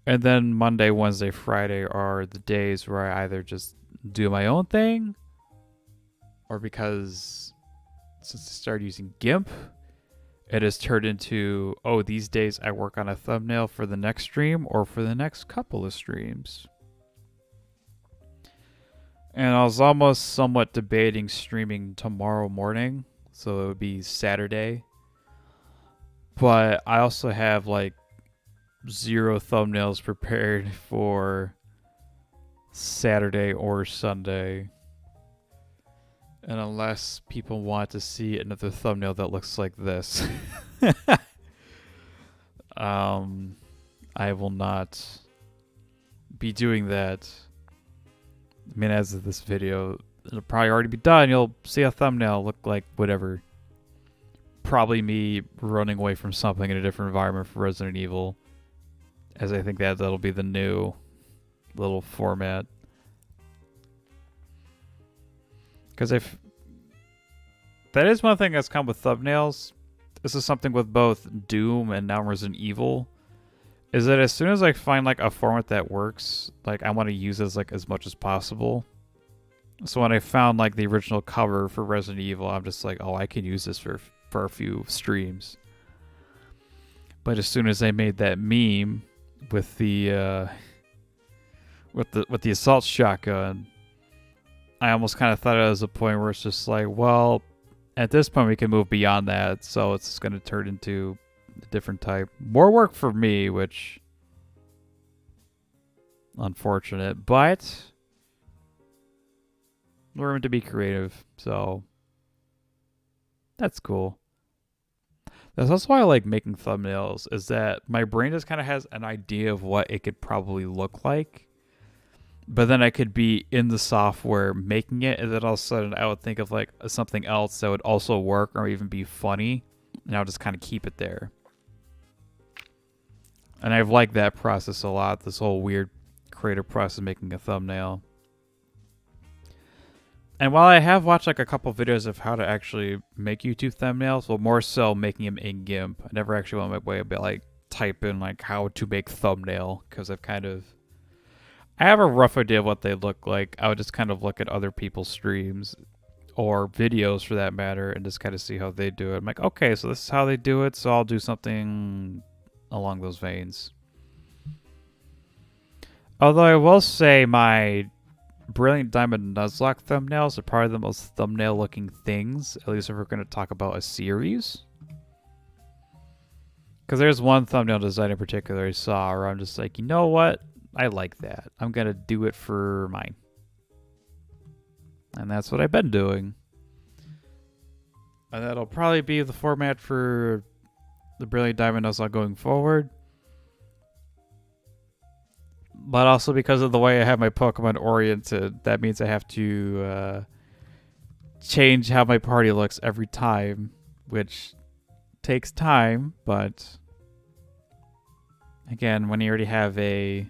And then Monday, Wednesday, Friday are the days where I either just do my own thing, or because since I started using GIMP, it has turned into, oh, these days I work on a thumbnail for the next stream or for the next couple of streams. And I was almost somewhat debating streaming tomorrow morning, so it would be Saturday. But I also have like 0 thumbnails prepared for Saturday or Sunday. And unless people want to see another thumbnail that looks like this, I will not be doing that. I mean, as of this video, it'll probably already be done. You'll see a thumbnail look like whatever. Probably me running away from something in a different environment for Resident Evil. as I think that'll be the new little format. Because that is one thing that's come with thumbnails. This is something with both Doom and now Resident Evil. Is that as soon as I find like a format that works, like I want to use it as much as possible. So when I found like the original cover for Resident Evil, I'm just like, oh, I can use this for a few streams. But as soon as I made that meme with the assault shotgun, I almost kind of thought it was a point where it's just like, well, at this point we can move beyond that, so it's going to turn into a different type. More work for me, which unfortunate, but room to be creative, so that's cool. That's also why I like making thumbnails, is that my brain just kind of has an idea of what it could probably look like. But then I could be in the software making it, and then all of a sudden I would think of like something else that would also work or even be funny, and I'll just kind of keep it there. And I've liked that process a lot, this whole weird creative process of making a thumbnail. And while I have watched like a couple videos of how to actually make YouTube thumbnails, well, more so making them in GIMP. I never actually went my way about like type in like how to make thumbnail, because I have a rough idea of what they look like. I would just kind of look at other people's streams or videos for that matter and just kind of see how they do it. I'm like, okay, so this is how they do it, so I'll do something along those veins. Although I will say my Brilliant Diamond Nuzlocke thumbnails are probably the most thumbnail looking things, at least if we're going to talk about a series. Because there's one thumbnail design in particular I saw where I'm just like, you know what? I like that. I'm going to do it for mine. And that's what I've been doing. And that'll probably be the format for the Brilliant Diamond Nuzlocke going forward. But also because of the way I have my Pokemon oriented, that means I have to change how my party looks every time, which takes time, but again, when you already have a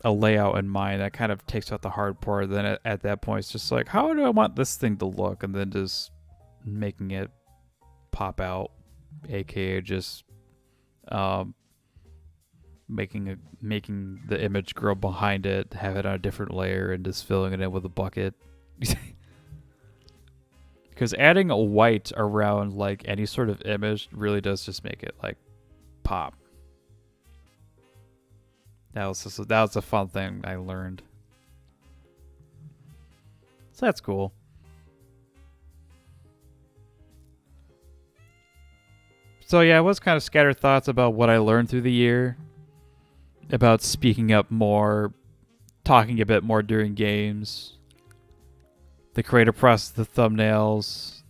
layout in mind, that kind of takes out the hard part. Then at that point, it's just like, how do I want this thing to look? And then just making it pop out, aka just making the image grow behind it, have it on a different layer, and just filling it in with a bucket. Because adding a white around like any sort of image really does just make it like pop. That was a fun thing I learned. So that's cool. So yeah, it was kind of scattered thoughts about what I learned through the year. About speaking up more, talking a bit more during games. The creative process, the thumbnails.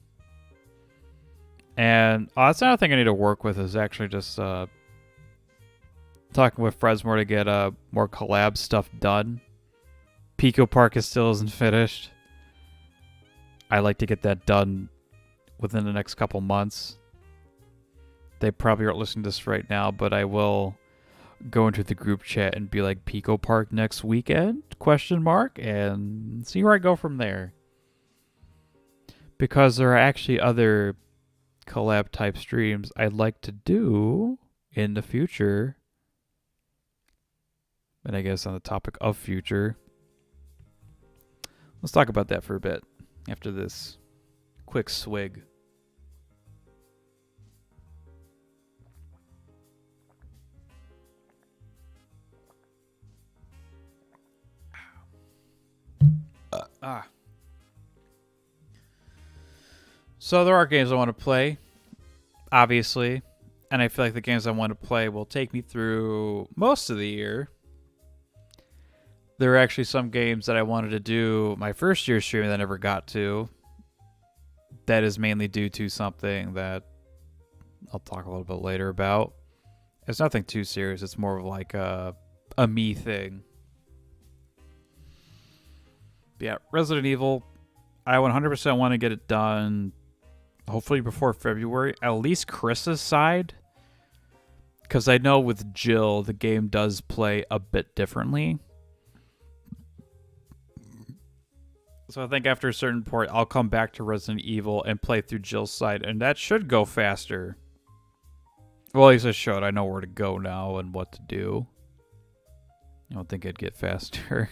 And that's another thing I need to work with is actually just talking with friends more to get more collab stuff done. Pico Park still isn't finished. I like to get that done within the next couple months. They probably aren't listening to this right now, but I will go into the group chat and be like, Pico Park next weekend? ? And see where I go from there. Because there are actually other collab type streams I'd like to do in the future. And I guess on the topic of future, let's talk about that for a bit after this quick swig. So there are games I want to play, obviously, and I feel like the games I want to play will take me through most of the year. There are actually some games that I wanted to do my first year stream that I never got to. That is mainly due to something that I'll talk a little bit later about. It's nothing too serious. It's more of like a me thing. But yeah, Resident Evil, I 100% want to get it done hopefully before February. At least Chris's side. Because I know with Jill, the game does play a bit differently. So I think after a certain point, I'll come back to Resident Evil and play through Jill's side, and that should go faster. Well, at least it should. I know where to go now and what to do. I don't think it'd get faster.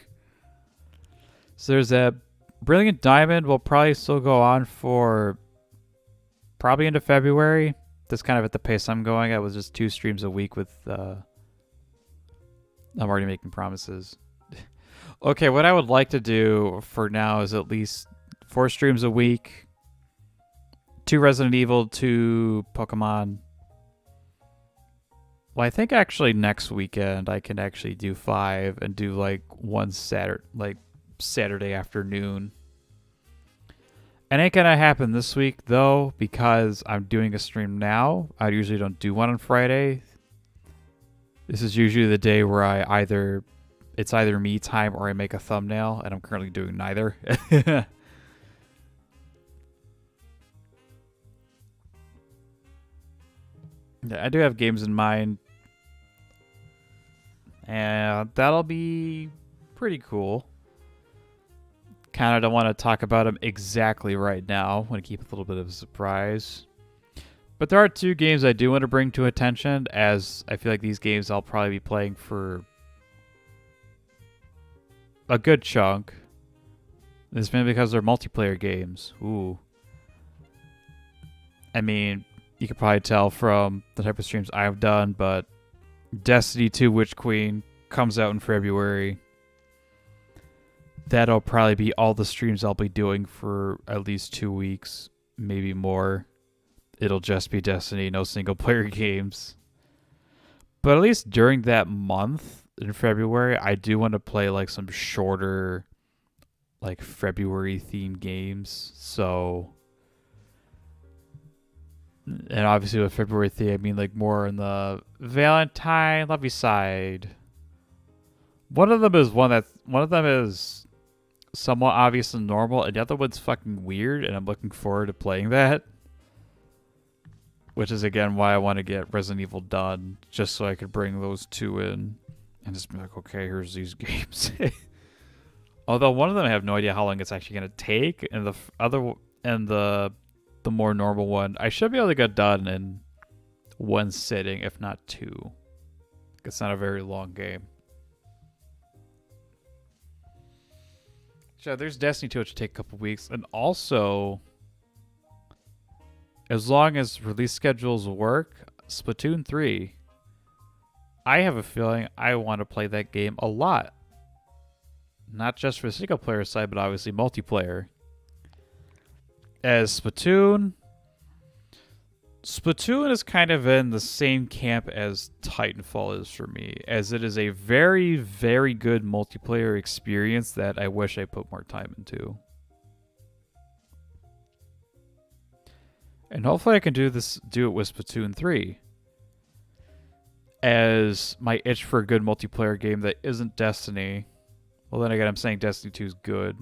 So there's that. Brilliant Diamond will probably still go on for probably into February. That's kind of at the pace I'm going at with just 2 streams a week with... I'm already making promises. Okay, what I would like to do for now is at least 4 streams a week. 2 Resident Evil, 2 Pokemon. Well, I think actually next weekend I can actually do 5 and do like one Saturday afternoon. It ain't gonna happen this week though because I'm doing a stream now. I usually don't do one on Friday. This is usually the day where it's either me time or I make a thumbnail, and I'm currently doing neither. Yeah, I do have games in mind, and that'll be pretty cool. Kind of don't want to talk about them exactly right now. I want to keep a little bit of a surprise. But there are 2 games I do want to bring to attention, as I feel like these games I'll probably be playing for a good chunk. This is mainly because they're multiplayer games. Ooh. I mean, you could probably tell from the type of streams I've done, but Destiny 2 Witch Queen comes out in February. That'll probably be all the streams I'll be doing for at least 2 weeks, maybe more. It'll just be Destiny, no single player games. But at least during that month in February, I do want to play like some shorter, like February themed games. So, and obviously with February theme, I mean like more in the Valentine lovey side. One of them is somewhat obvious and normal, and the other one's fucking weird, and I'm looking forward to playing that. Which is, again, why I want to get Resident Evil done, just so I could bring those 2 in and just be like, okay, here's these games. Although one of them I have no idea how long it's actually going to take, and the more normal one, I should be able to get done in 1 sitting, if not 2. It's not a very long game. So there's Destiny 2, which will take a couple weeks, and also, as long as release schedules work, Splatoon 3, I have a feeling I want to play that game a lot. Not just for the single player side, but obviously multiplayer. As Splatoon is kind of in the same camp as Titanfall is for me, as it is a very, very good multiplayer experience that I wish I put more time into. And hopefully I can do it with Splatoon 3. As my itch for a good multiplayer game that isn't Destiny. Well, then again, I'm saying Destiny 2 is good.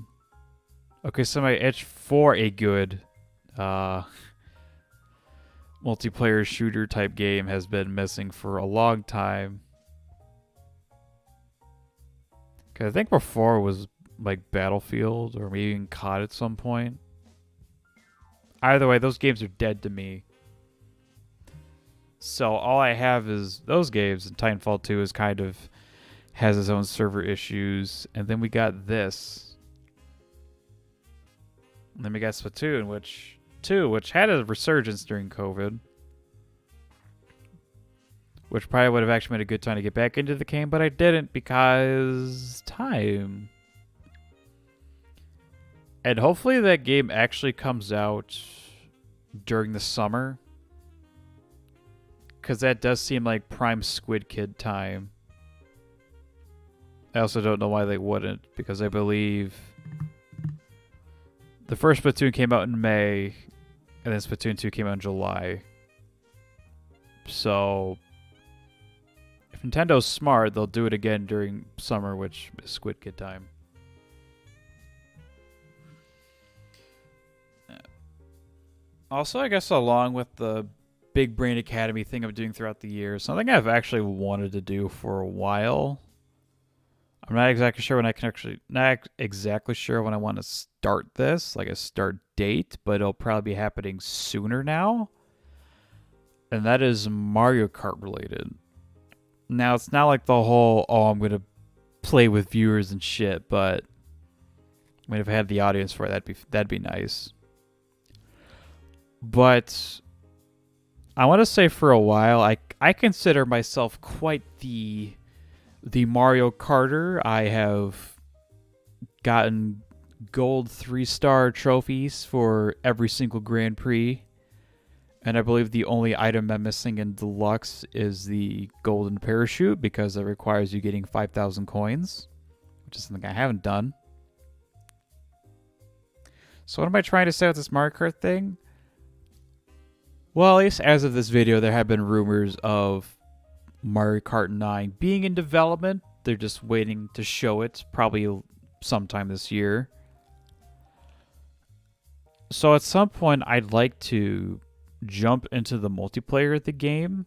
Okay, so my itch for a good multiplayer shooter type game has been missing for a long time. Cause I think before it was like Battlefield or maybe even COD at some point. Either way, those games are dead to me. So all I have is those games, and Titanfall 2 is kind of has its own server issues. And then we got this. And then we got Splatoon, which had a resurgence during COVID. Which probably would have actually been a good time to get back into the game, but I didn't because time. And hopefully that game actually comes out during the summer. Because that does seem like prime Squid Kid time. I also don't know why they wouldn't, because I believe the first Splatoon came out in May, and then Splatoon 2 came out in July. So, if Nintendo's smart, they'll do it again during summer, which is Squid Kid time. Also, I guess along with the big brain academy thing I'm doing throughout the year. Something I've actually wanted to do for a while. I'm not exactly sure when I can actually, not exactly sure when I want to start this, like a start date, but it'll probably be happening sooner now. And that is Mario Kart related. Now, it's not like the whole, oh, I'm going to play with viewers and shit, but I mean, if I had the audience for it, that'd be nice. But I want to say for a while, I consider myself quite the Mario Karter. I have gotten gold 3-star trophies for every single Grand Prix. And I believe the only item I'm missing in Deluxe is the golden parachute, because it requires you getting 5,000 coins, which is something I haven't done. So what am I trying to say with this Mario Kart thing? Well, at least as of this video, there have been rumors of Mario Kart 9 being in development. They're just waiting to show it, probably sometime this year. So at some point, I'd like to jump into the multiplayer of the game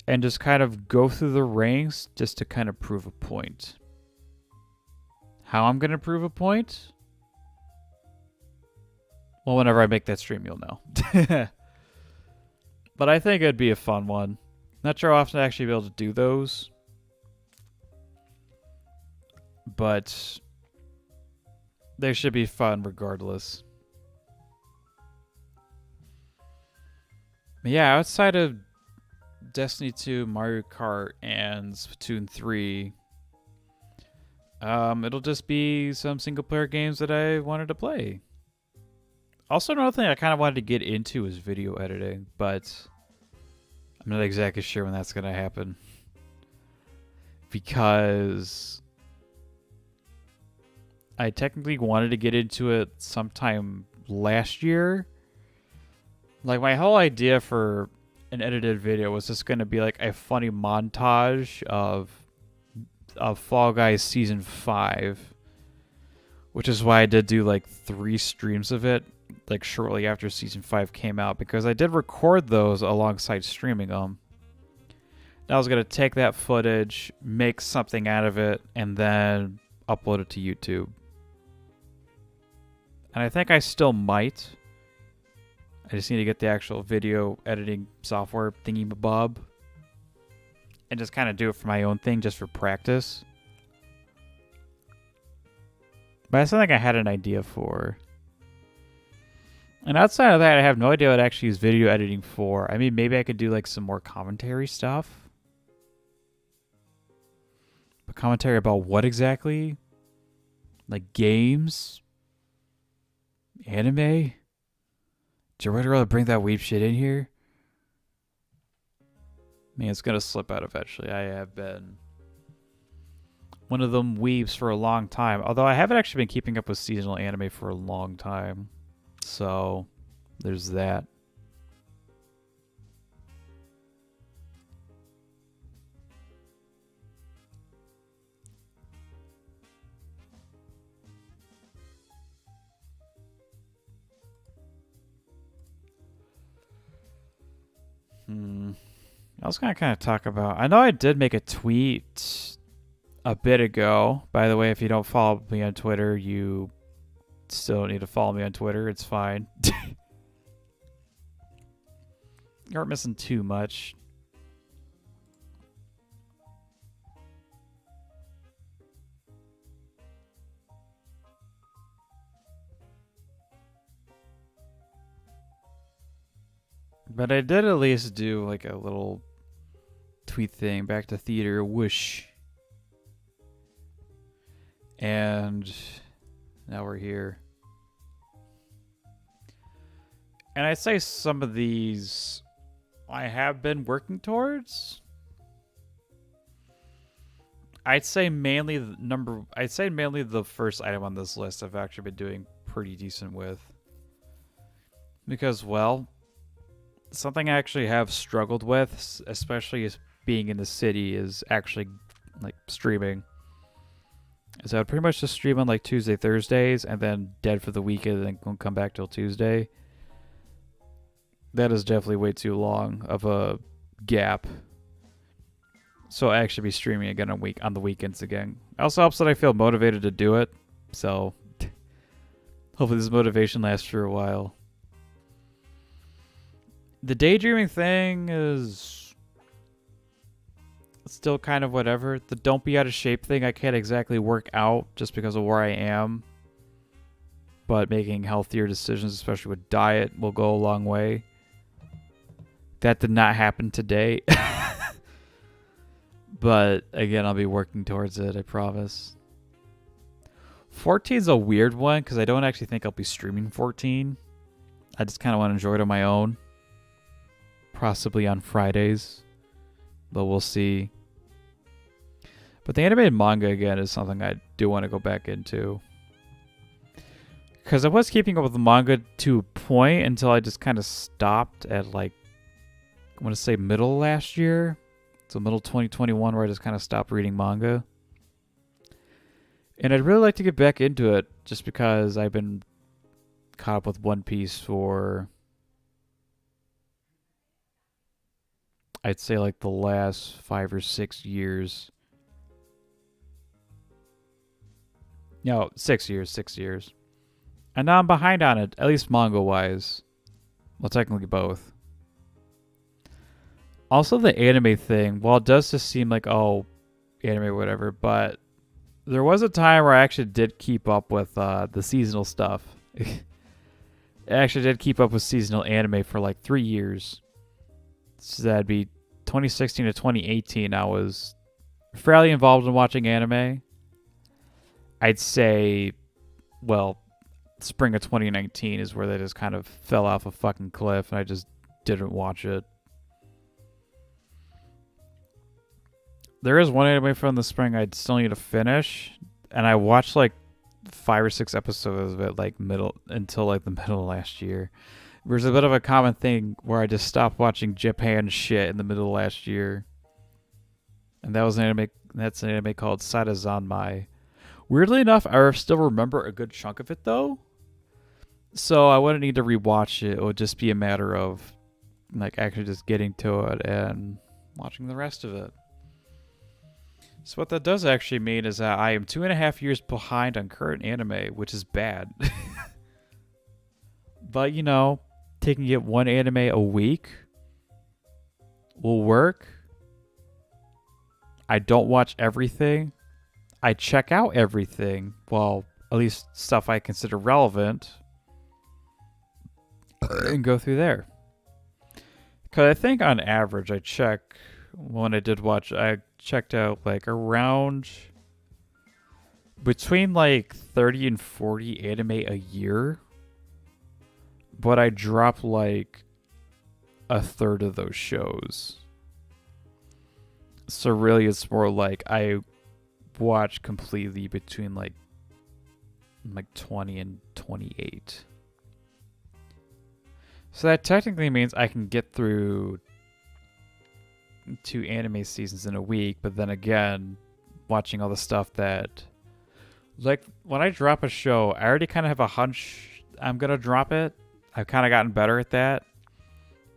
and just kind of go through the ranks just to kind of prove a point. How I'm going to prove a point? Well, whenever I make that stream, you'll know. But I think it'd be a fun one. Not sure how often I'd actually be able to do those. But they should be fun regardless. Yeah, outside of Destiny 2, Mario Kart, and Splatoon 3, it'll just be some single-player games that I wanted to play. Also, another thing I kind of wanted to get into is video editing, but I'm not exactly sure when that's going to happen. Because I technically wanted to get into it sometime last year. Like, my whole idea for an edited video was just going to be like a funny montage of Fall Guys Season 5. Which is why I did do like 3 streams of it, like shortly after Season 5 came out. Because I did record those alongside streaming them. And I was going to take that footage, make something out of it, and then upload it to YouTube. And I think I still might. I just need to get the actual video editing software thingy-mabob. And just kind of do it for my own thing, just for practice. But that's something I had an idea for. And outside of that, I have no idea what I actually use video editing for. I mean, maybe I could do like some more commentary stuff. But commentary about what exactly? Like games? Anime? Do you really bring that weeb shit in here? I mean, it's gonna slip out eventually. I have been one of them weebs for a long time. Although I haven't actually been keeping up with seasonal anime for a long time. So, there's that. I was going to kind of talk about... I know I did make a tweet a bit ago. By the way, if you don't follow me on Twitter, you still don't need to follow me on Twitter. It's fine. You aren't missing too much. But I did at least do like a little tweet thing, back to theater, whoosh. And now we're here. And I'd say some of these I have been working towards. I'd say mainly the first item on this list I've actually been doing pretty decent with. Because, well, something I actually have struggled with, especially as being in the city, is actually like streaming. So I'd pretty much just stream on like Tuesday, Thursdays, and then dead for the weekend, and then come back till Tuesday. That is definitely way too long of a gap. So I'll actually be streaming again on the weekends again. It also helps that I feel motivated to do it. So hopefully this motivation lasts for a while. The daydreaming thing is still kind of whatever. The don't be out of shape thing I can't exactly work out just because of where I am. But making healthier decisions, especially with diet, will go a long way. That did not happen today. But again, I'll be working towards it, I promise. 14 is a weird one because I don't actually think I'll be streaming 14. I just kind of want to enjoy it on my own. Possibly on Fridays. But we'll see. But the animated manga, again, is something I do want to go back into. Because I was keeping up with the manga to a point until I just kind of stopped at, like, I want to say middle last year. So middle 2021 where I just kind of stopped reading manga. And I'd really like to get back into it just because I've been caught up with One Piece for, I'd say, like the last 5 or 6 years. No, 6 years, 6 years. And now I'm behind on it, at least manga-wise. Well, technically both. Also, the anime thing, while it does just seem like, oh, anime, whatever, but there was a time where I actually did keep up with the seasonal stuff. I actually did keep up with seasonal anime for like 3 years. So that'd be 2016 to 2018. I was fairly involved in watching anime. I'd say, well, spring of 2019 is where they just kind of fell off a fucking cliff and I just didn't watch it. There is one anime from the spring I'd still need to finish, and I watched like 5 or 6 episodes of it until the middle of last year. There's a bit of a common thing where I just stopped watching Japan shit in the middle of last year. And that's an anime called Sarazanmai. Weirdly enough, I still remember a good chunk of it though. So I wouldn't need to rewatch it. It would just be a matter of like actually just getting to it and watching the rest of it. So what that does actually mean is that I am 2.5 years behind on current anime, which is bad. But, you know, taking it one anime a week will work. I don't watch everything. I check out everything. Well, at least stuff I consider relevant. And go through there. Because I think on average I check... When I did watch, I checked out like around between like 30 and 40 anime a year, but I drop like a third of those shows. So really it's more like I watch completely between like 20 and 28. So that technically means I can get through 2 anime seasons in a week, but then again, watching all the stuff that, like, when I drop a show, I already kind of have a hunch I'm gonna drop it. I've kind of gotten better at that,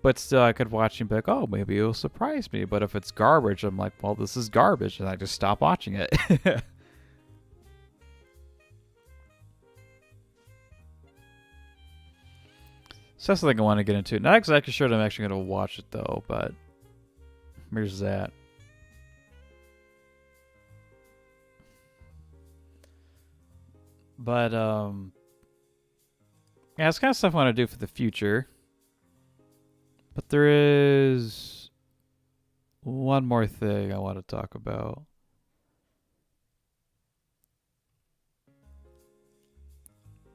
but still, I could watch and be like, oh, maybe it'll surprise me. But if it's garbage, I'm like, well, this is garbage, and I just stop watching it. So that's something I want to get into. Not exactly sure that I'm actually going to watch it, though, but there's that. But, yeah, it's kind of stuff I want to do for the future. But there is one more thing I want to talk about.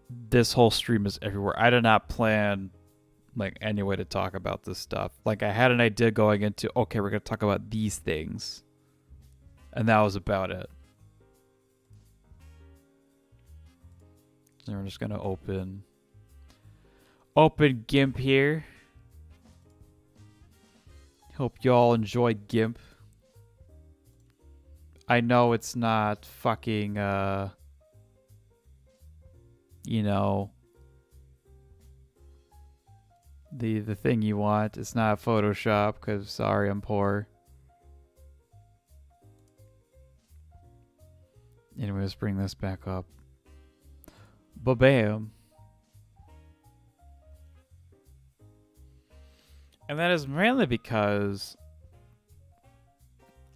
This whole stream is everywhere. I did not plan like any way to talk about this stuff. Like I had an idea going into, okay, we're going to talk about these things. And that was about it. And we're just going to open GIMP here. Hope y'all enjoy GIMP. I know it's not fucking, you know, the thing you want. It's not Photoshop, because sorry, I'm poor. Anyway, let's bring this back up. Ba-bam. And that is mainly because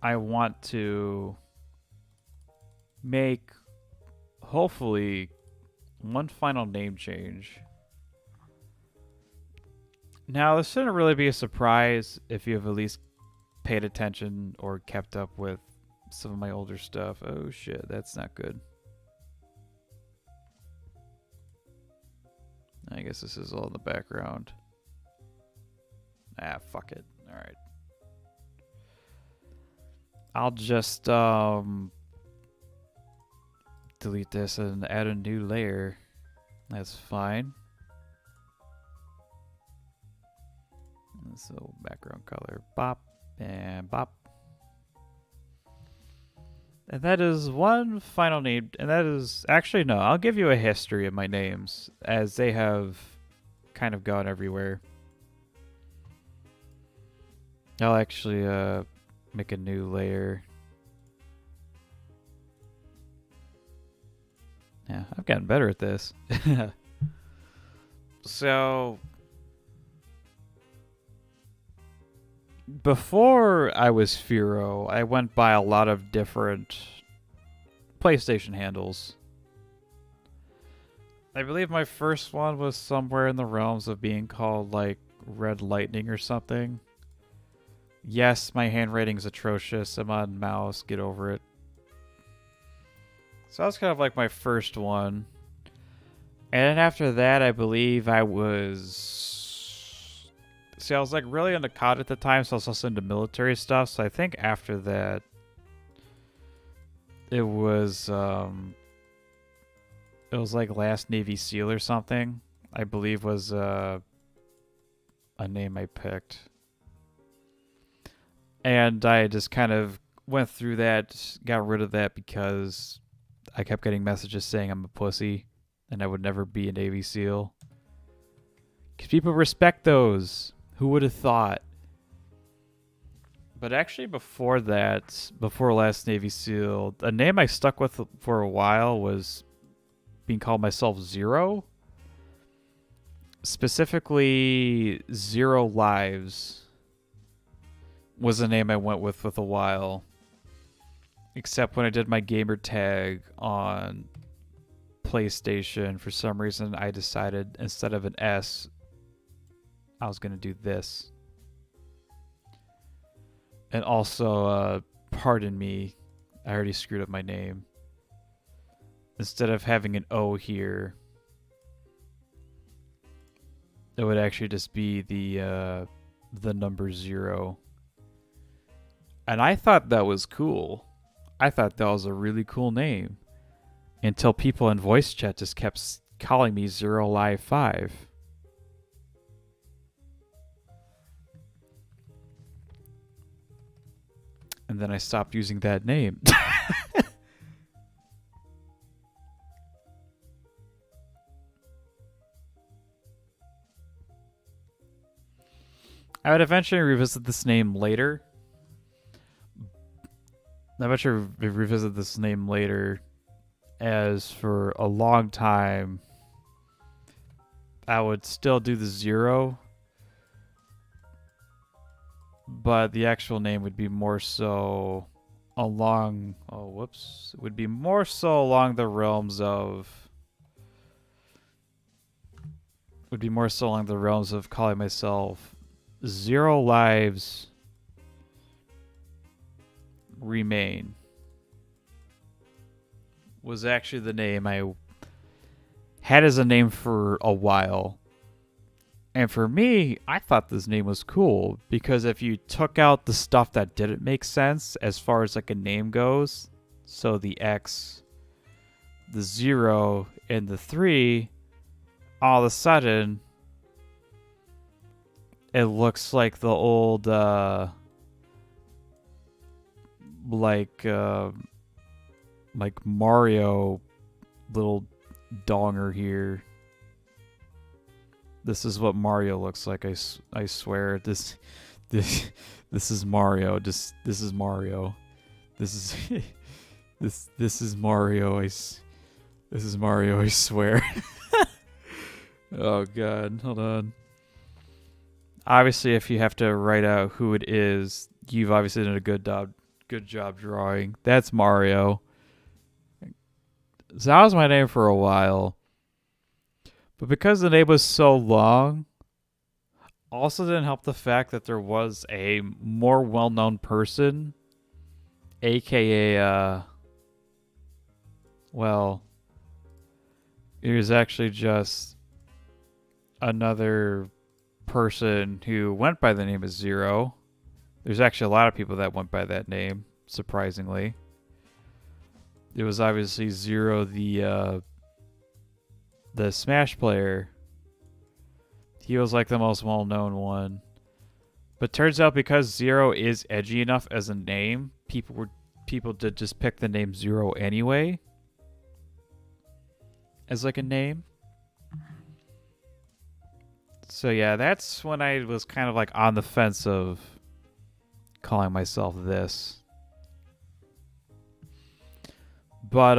I want to make, hopefully, one final name change. Now, this shouldn't really be a surprise if you have at least paid attention or kept up with some of my older stuff. Oh shit, that's not good. I guess this is all in the background. Ah, fuck it. Alright. I'll just delete this and add a new layer. That's fine. So background color, bop and bop. And that is one final name, and that is, actually no, I'll give you a history of my names, as they have kind of gone everywhere. I'll actually make a new layer. Yeah, I've gotten better at this. So before I was Firo, I went by a lot of different PlayStation handles. I believe my first one was somewhere in the realms of being called like Red Lightning or something. Yes, my handwriting's atrocious. I'm on mouse. Get over it. So that was kind of like my first one. And then after that, I believe I was... See, I was like really into COD at the time, so I was also into military stuff. So I think after that, it was like Last Navy SEAL or something. I believe was a name I picked. And I just kind of went through that, got rid of that because I kept getting messages saying I'm a pussy and I would never be a Navy SEAL. Because people respect those. Who would have thought? But actually before that, before Last Navy SEAL, a name I stuck with for a while was being called myself Zero. Specifically, Zero Lives was the name I went with a while. Except when I did my gamer tag on PlayStation, for some reason I decided instead of an S, I was going to do this. And also, pardon me, I already screwed up my name. Instead of having an O here, it would actually just be the number 0. And I thought that was cool. I thought that was a really cool name. Until people in voice chat just kept calling me Zero Live 5. And then I stopped using that name. I would eventually revisit this name later. As for a long time, I would still do the 0. But the actual name would be more so along... Oh, whoops. It would be more so along the realms of... Would be more so along the realms of calling myself Zero Lives Remain. Was actually the name I had as a name for a while. And for me, I thought this name was cool because if you took out the stuff that didn't make sense as far as like a name goes, so the X, the 0, and the 3, all of a sudden, it looks like the old, like Mario little donger here. This is what Mario looks like. I swear. This is Mario. This is Mario. This is this is Mario. This is Mario. I swear. Oh god, hold on. Obviously, if you have to write out who it is, you've obviously done a good job drawing. That's Mario. So that was my name for a while. But because the name was so long, also didn't help the fact that there was a more well-known person, aka, well, it was actually just another person who went by the name of Zero. There's actually a lot of people that went by that name, surprisingly. It was obviously Zero, the Smash player. He was like the most well-known one. But turns out because Zero is edgy enough as a name, people did just pick the name Zero anyway as like a name. So yeah, that's when I was kind of like on the fence of calling myself this. But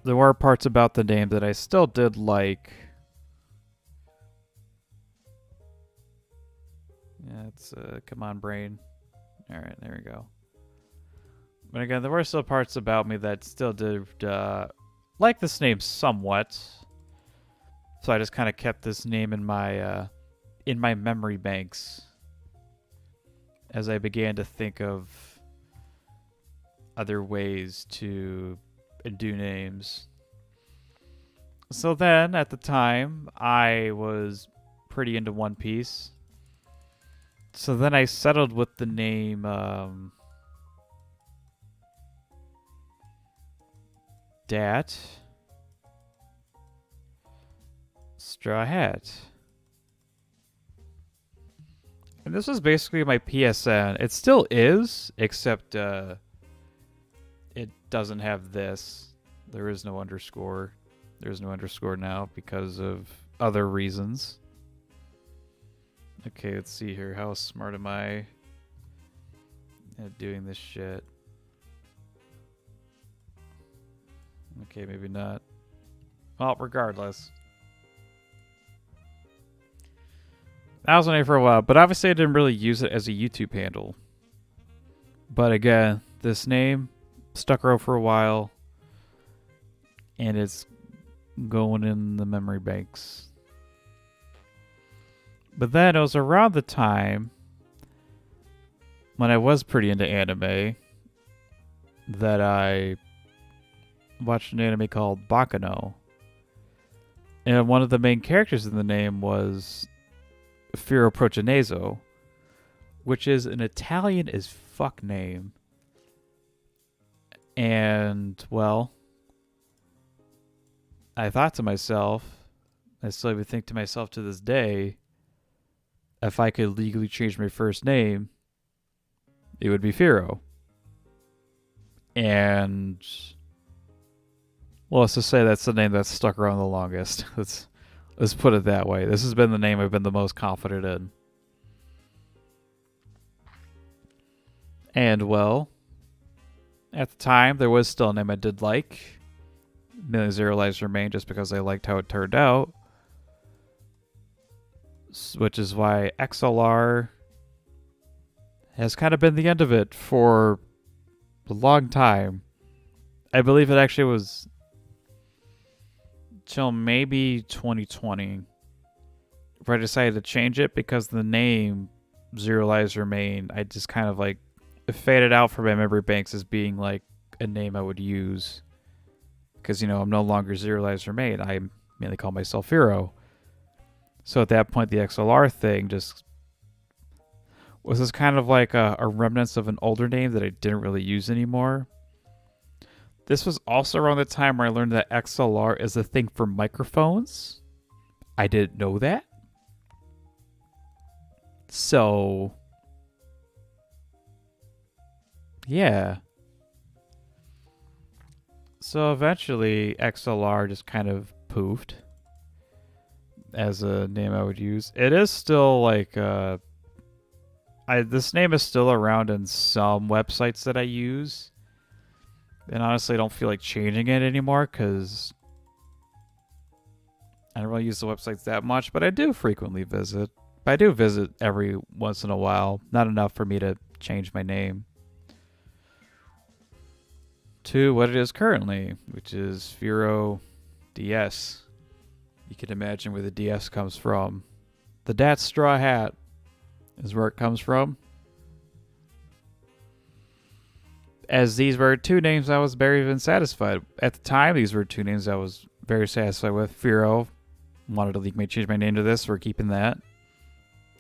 there were parts about the name that I still did like. Yeah, it's come on, brain. All right, there we go. But again, there were still parts about me that still did like this name somewhat. So I just kind of kept this name in my memory banks as I began to think of other ways to do names. So then, at the time, I was pretty into One Piece. So then I settled with the name Dat Straw Hat. And this was basically my PSN. It still is, except it doesn't have this. There is no underscore. There's no underscore now because of other reasons. Okay, let's see here. How smart am I at doing this shit? Okay, maybe not. Well, regardless. I was on it for a while, but obviously I didn't really use it as a YouTube handle. But again, this name stuck around for a while, and it's going in the memory banks. But then it was around the time when I was pretty into anime that I watched an anime called Bakano. And one of the main characters in the name was Firo, which is an Italian as fuck name. And, well, I thought to myself, I still even think to myself to this day, if I could legally change my first name, it would be Firo. And, well, let's just say that's the name that's stuck around the longest. Let's put it that way. This has been the name I've been the most confident in. And, well, at the time, there was still a name I did like. Million Zero Lives Remain, just because I liked how it turned out. Which is why XLR has kind of been the end of it for a long time. I believe it actually was till maybe 2020 where I decided to change it because the name Zero Lives Remain, I just kind of like it faded out from my memory banks as being like a name I would use. Because, you know, I'm no longer Zero Lives Remain. I mainly call myself Firo. So at that point, the XLR thing just was this kind of like a remnants of an older name that I didn't really use anymore. This was also around the time where I learned that XLR is a thing for microphones. I didn't know that. So, yeah. So eventually, XLR just kind of poofed. as a name I would use. It is still like this name is still around in some websites that I use. And honestly, I don't feel like changing it anymore because I don't really use the websites that much, but I do frequently visit. But I do visit every once in a while. Not enough for me to change my name to what it is currently, which is Firo DS. You can imagine where the DS comes from. The Dat Straw Hat is where it comes from. As these were two names I was very even satisfied. At the time, these were two names I was very satisfied with. Firo, wanted to change my name to this, we're keeping that.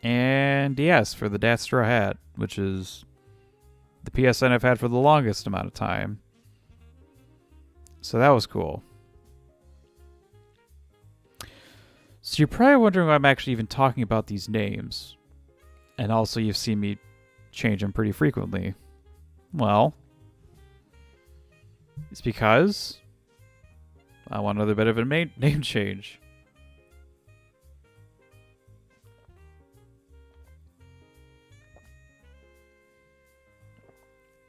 And DS for the Dat Straw Hat, which is the PSN I've had for the longest amount of time. So that was cool. So you're probably wondering why I'm actually even talking about these names. And also you've seen me change them pretty frequently. Well, it's because I want another bit of a name change.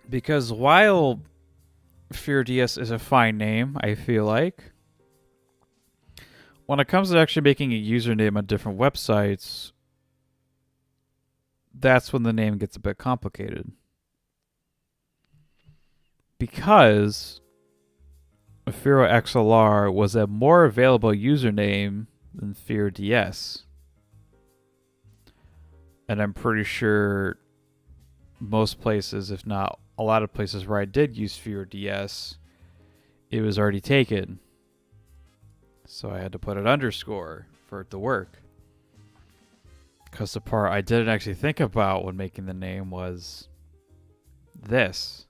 Because while Fear DS is a fine name, I feel like, when it comes to actually making a username on different websites, that's when the name gets a bit complicated. Because Firo XLR was a more available username than Fear DS. And I'm pretty sure most places, if not a lot of places where I did use Fear DS, it was already taken. So I had to put an underscore for it to work. Because the part I didn't actually think about when making the name was this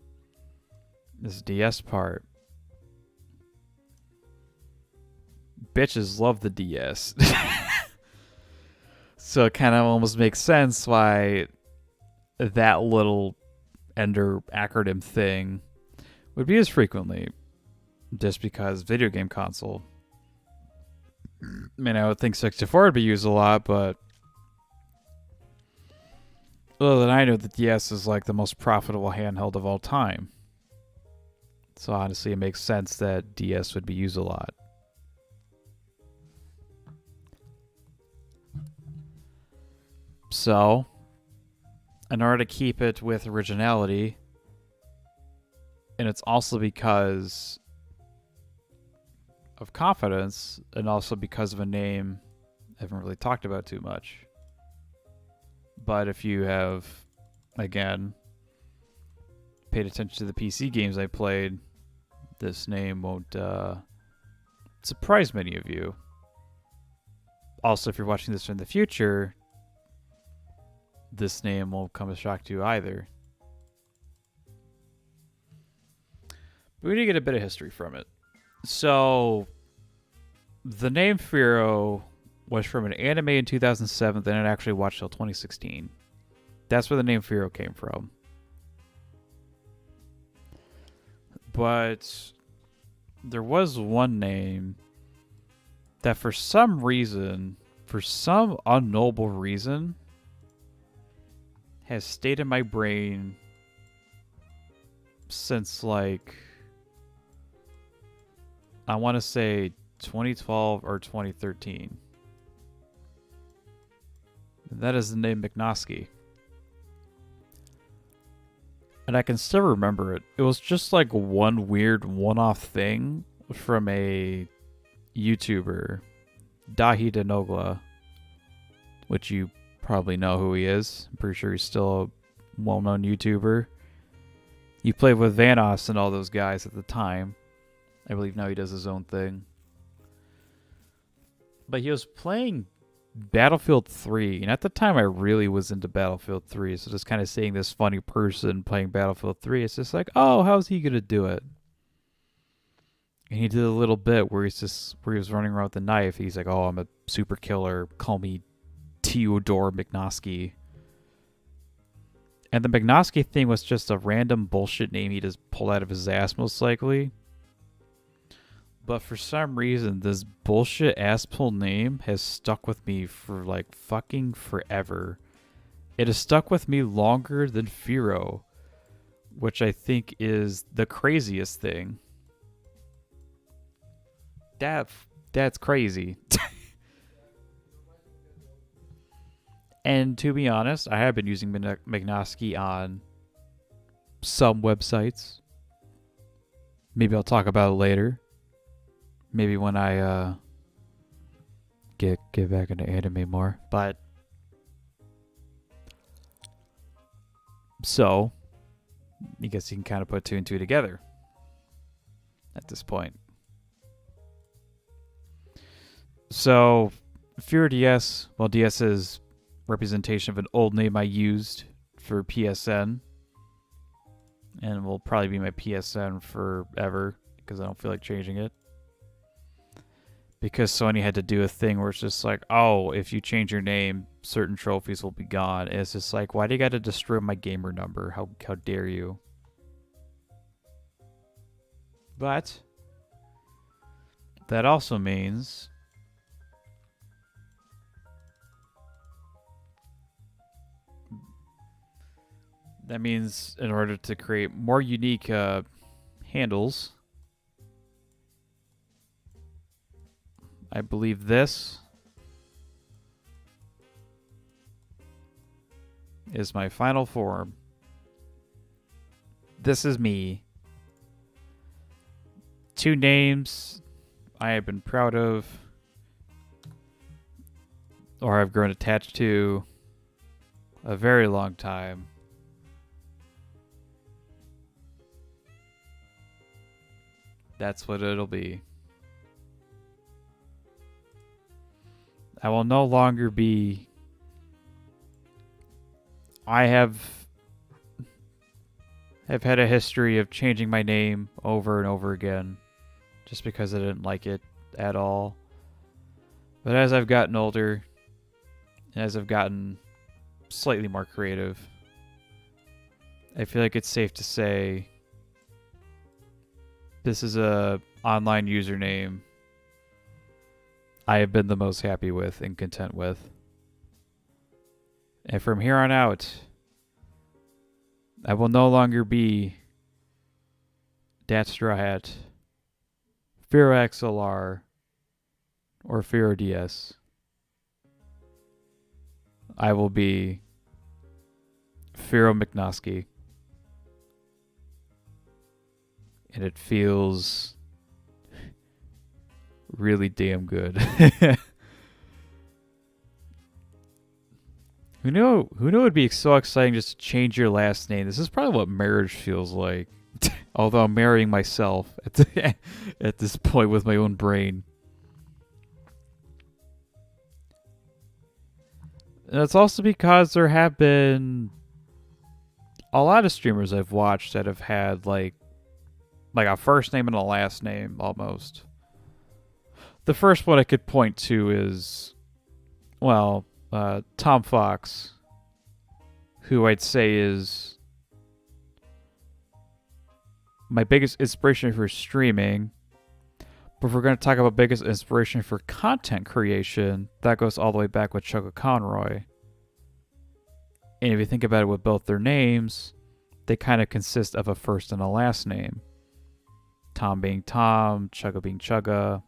DS part. Bitches love the DS. So it kind of almost makes sense why that little ender acronym thing would be used frequently. Just because video game console. I mean, I would think 64 would be used a lot, but other than I know, the DS is like the most profitable handheld of all time. So honestly, it makes sense that DS would be used a lot. So, in order to keep it with originality, and it's also because of confidence, and also because of a name I haven't really talked about too much. But if you have, again, paid attention to the PC games I played, this name won't surprise many of you. Also, if you're watching this in the future, this name won't come as a shock to you either. But we need to get a bit of history from it. So, the name Firo was from an anime in 2007 that I didn't actually watch till 2016. That's where the name Firo came from. But there was one name that for some reason, for some unknowable reason, has stayed in my brain since like, I want to say 2012 or 2013. And that is the name McNosky. And I can still remember it. It was just like one weird one-off thing from a YouTuber, Dahi Denogla, which you probably know who he is. I'm pretty sure he's still a well-known YouTuber. He played with Vanoss and all those guys at the time. I believe now he does his own thing. But he was playing Battlefield 3, and at the time I really was into Battlefield 3, so just kind of seeing this funny person playing Battlefield 3, it's just like, oh, how's he gonna do it? And he did a little bit where he was running around with the knife. He's like, oh, I'm a super killer, call me Theodore McNosky. And the McNosky thing was just a random bullshit name he just pulled out of his ass, most likely. but for some reason, this bullshit asshole name has stuck with me for like fucking forever. It has stuck with me longer than Firo, which I think is the craziest thing. That's crazy. And to be honest, I have been using Mignosky on some websites. Maybe I'll talk about it later. Maybe when I get back into anime more. But so I guess you can kind of put two and two together at this point. So Firo DS, well, DS is representation of an old name I used for PSN, and will probably be my PSN forever because I don't feel like changing it. Because Sony had to do a thing where it's just like, oh, if you change your name, certain trophies will be gone. And it's just like, why do you got to destroy my gamer number? How dare you? But that also means in order to create more unique handles, I believe this is my final form. This is me. Two names I have been proud of, or I've grown attached to a very long time. That's what it'll be. I will no longer be... I have had a history of changing my name over and over again just because I didn't like it at all. But as I've gotten older, and as I've gotten slightly more creative, I feel like it's safe to say this is a online username I have been the most happy with and content with. And from here on out, I will no longer be Dat Straw Hat, Firo XLR, or Firo DS. I will be Firo Mignosky. And it feels really damn good. Who knew it would be so exciting just to change your last name? This is probably what marriage feels like. Although I'm marrying myself at this point with my own brain. And it's also because there have been a lot of streamers I've watched that have had like a first name and a last name almost. The first one I could point to is, well, Tom Fox, who I'd say is my biggest inspiration for streaming. But if we're going to talk about biggest inspiration for content creation, that goes all the way back with Choco Conroy. And if you think about it with both their names, they kind of consist of a first and a last name. Tom being Tom, Chugga being Chugga,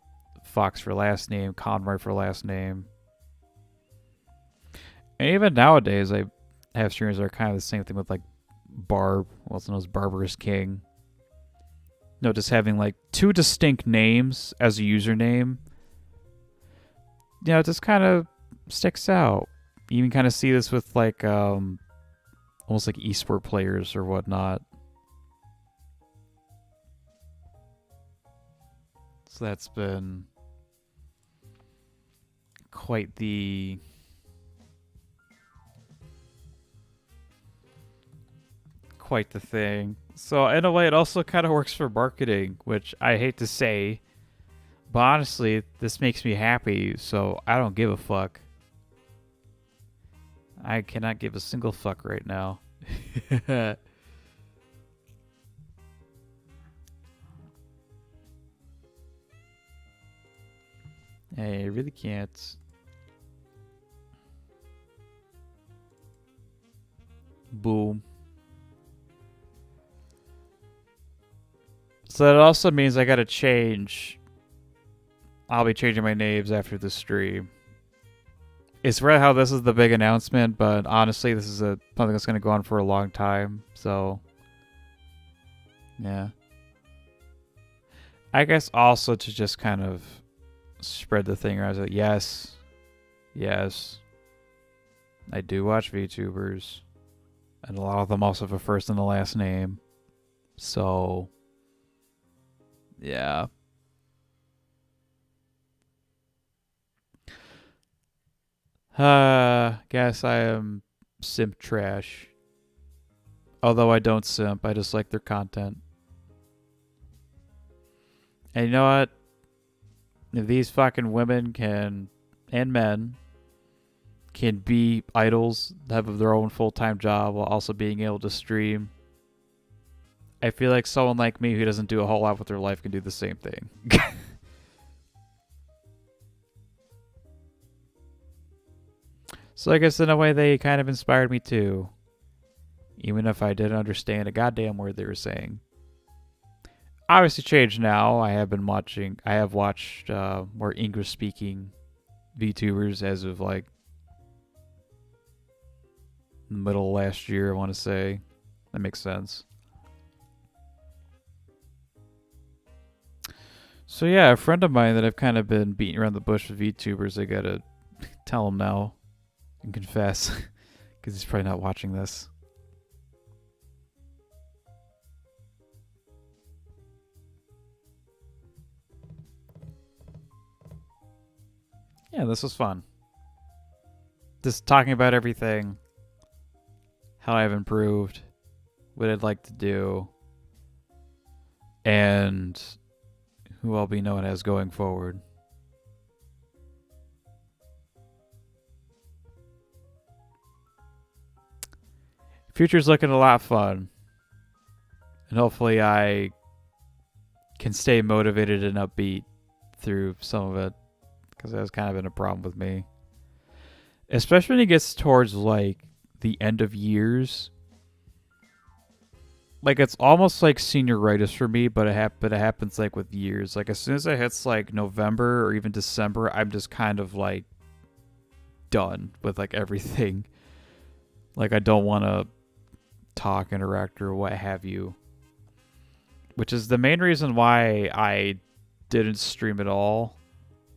Fox for last name, Conroy for last name. And even nowadays, I have streamers that are kind of the same thing with like Barb, also known as Barbarous King. No, just having like two distinct names as a username. You know, it just kind of sticks out. You can kind of see this with like almost like esport players or whatnot. So that's been quite the thing. So in a way, it also kind of works for marketing, which I hate to say, but honestly, this makes me happy, so I don't give a fuck. I cannot give a single fuck right now. Hey, I really can't. Boom. So that also means I gotta change. I'll be changing my names after the stream. It's rare how this is the big announcement, but honestly, this is something that's gonna go on for a long time. So, yeah. I guess also to just kind of spread the thing around. Like, yes, I do watch VTubers, and a lot of them also have a first and a last name. So, yeah. Guess I am simp trash. Although I don't simp, I just like their content. And you know what? If these fucking women can, and men, can be idols, have their own full-time job while also being able to stream, I feel like someone like me who doesn't do a whole lot with their life can do the same thing. So I guess in a way they kind of inspired me too. Even if I didn't understand a goddamn word they were saying. Obviously changed now. I have watched more English speaking VTubers as of like the middle of last year, I want to say. That makes sense. So yeah, a friend of mine that I've kind of been beating around the bush with VTubers, I gotta tell him now and confess, because he's probably not watching this. Yeah, this was fun. Just talking about everything, how I've improved, what I'd like to do, and who I'll be known as going forward. Future's looking a lot fun. And hopefully I can stay motivated and upbeat through some of it. Because that's kind of been a problem with me. Especially when it gets towards like the end of years. Like it's almost like senioritis for me, but it happens like with years. Like as soon as it hits like November or even December, I'm just kind of like done with like everything. Like I don't want to talk, interact, or what have you. Which is the main reason why I didn't stream at all.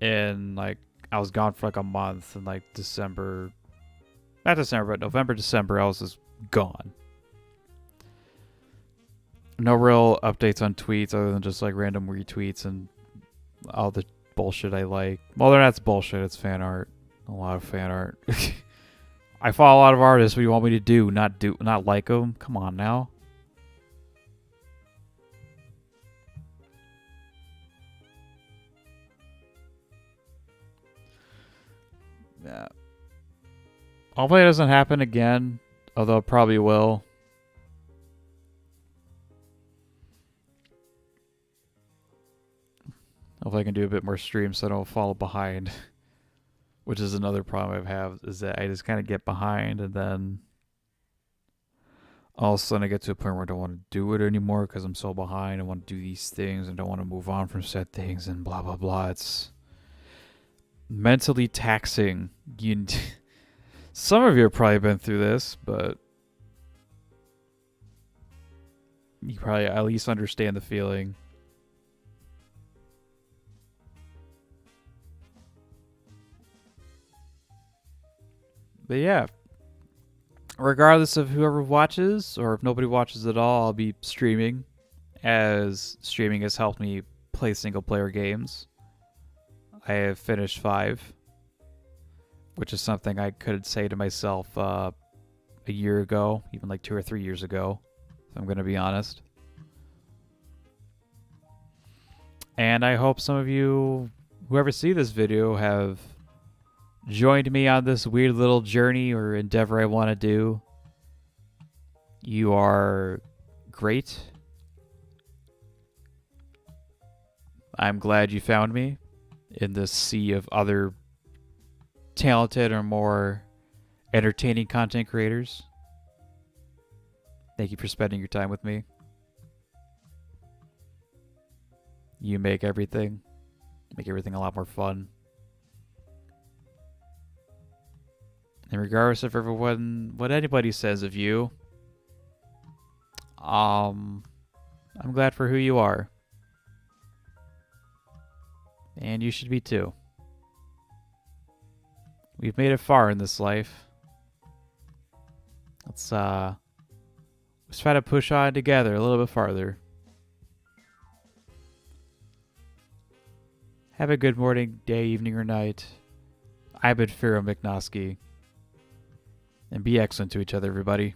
And like I was gone for like a month in like December. Not December, but November, December, I was just gone. No real updates on tweets other than just like random retweets and all the bullshit I like. Well, that's bullshit. It's fan art. A lot of fan art. I follow a lot of artists. What do you want me to do? Not like them? Come on now. Yeah. Hopefully it doesn't happen again, although it probably will. Hopefully I can do a bit more streams so I don't fall behind. Which is another problem I have, is that I just kind of get behind and then all of a sudden I get to a point where I don't want to do it anymore because I'm so behind. I want to do these things and don't want to move on from said things and blah, blah, blah. It's mentally taxing. Some of you have probably been through this, but you probably at least understand the feeling. But yeah, regardless of whoever watches or if nobody watches at all, I'll be streaming, as streaming has helped me play single player games. I have finished 5, which is something I could say to myself a year ago, even like 2 or 3 years ago, if I'm going to be honest. And I hope some of you, whoever see this video, have joined me on this weird little journey or endeavor I want to do. You are great. I'm glad you found me. in this sea of other talented or more entertaining content creators. Thank you for spending your time with me. You make everything a lot more fun. And regardless of what anybody says of you, I'm glad for who you are. And you should be too. We've made it far in this life. Let's try to push on together a little bit farther. Have a good morning, day, evening, or night. I've been Firo McNoski. And be excellent to each other, everybody.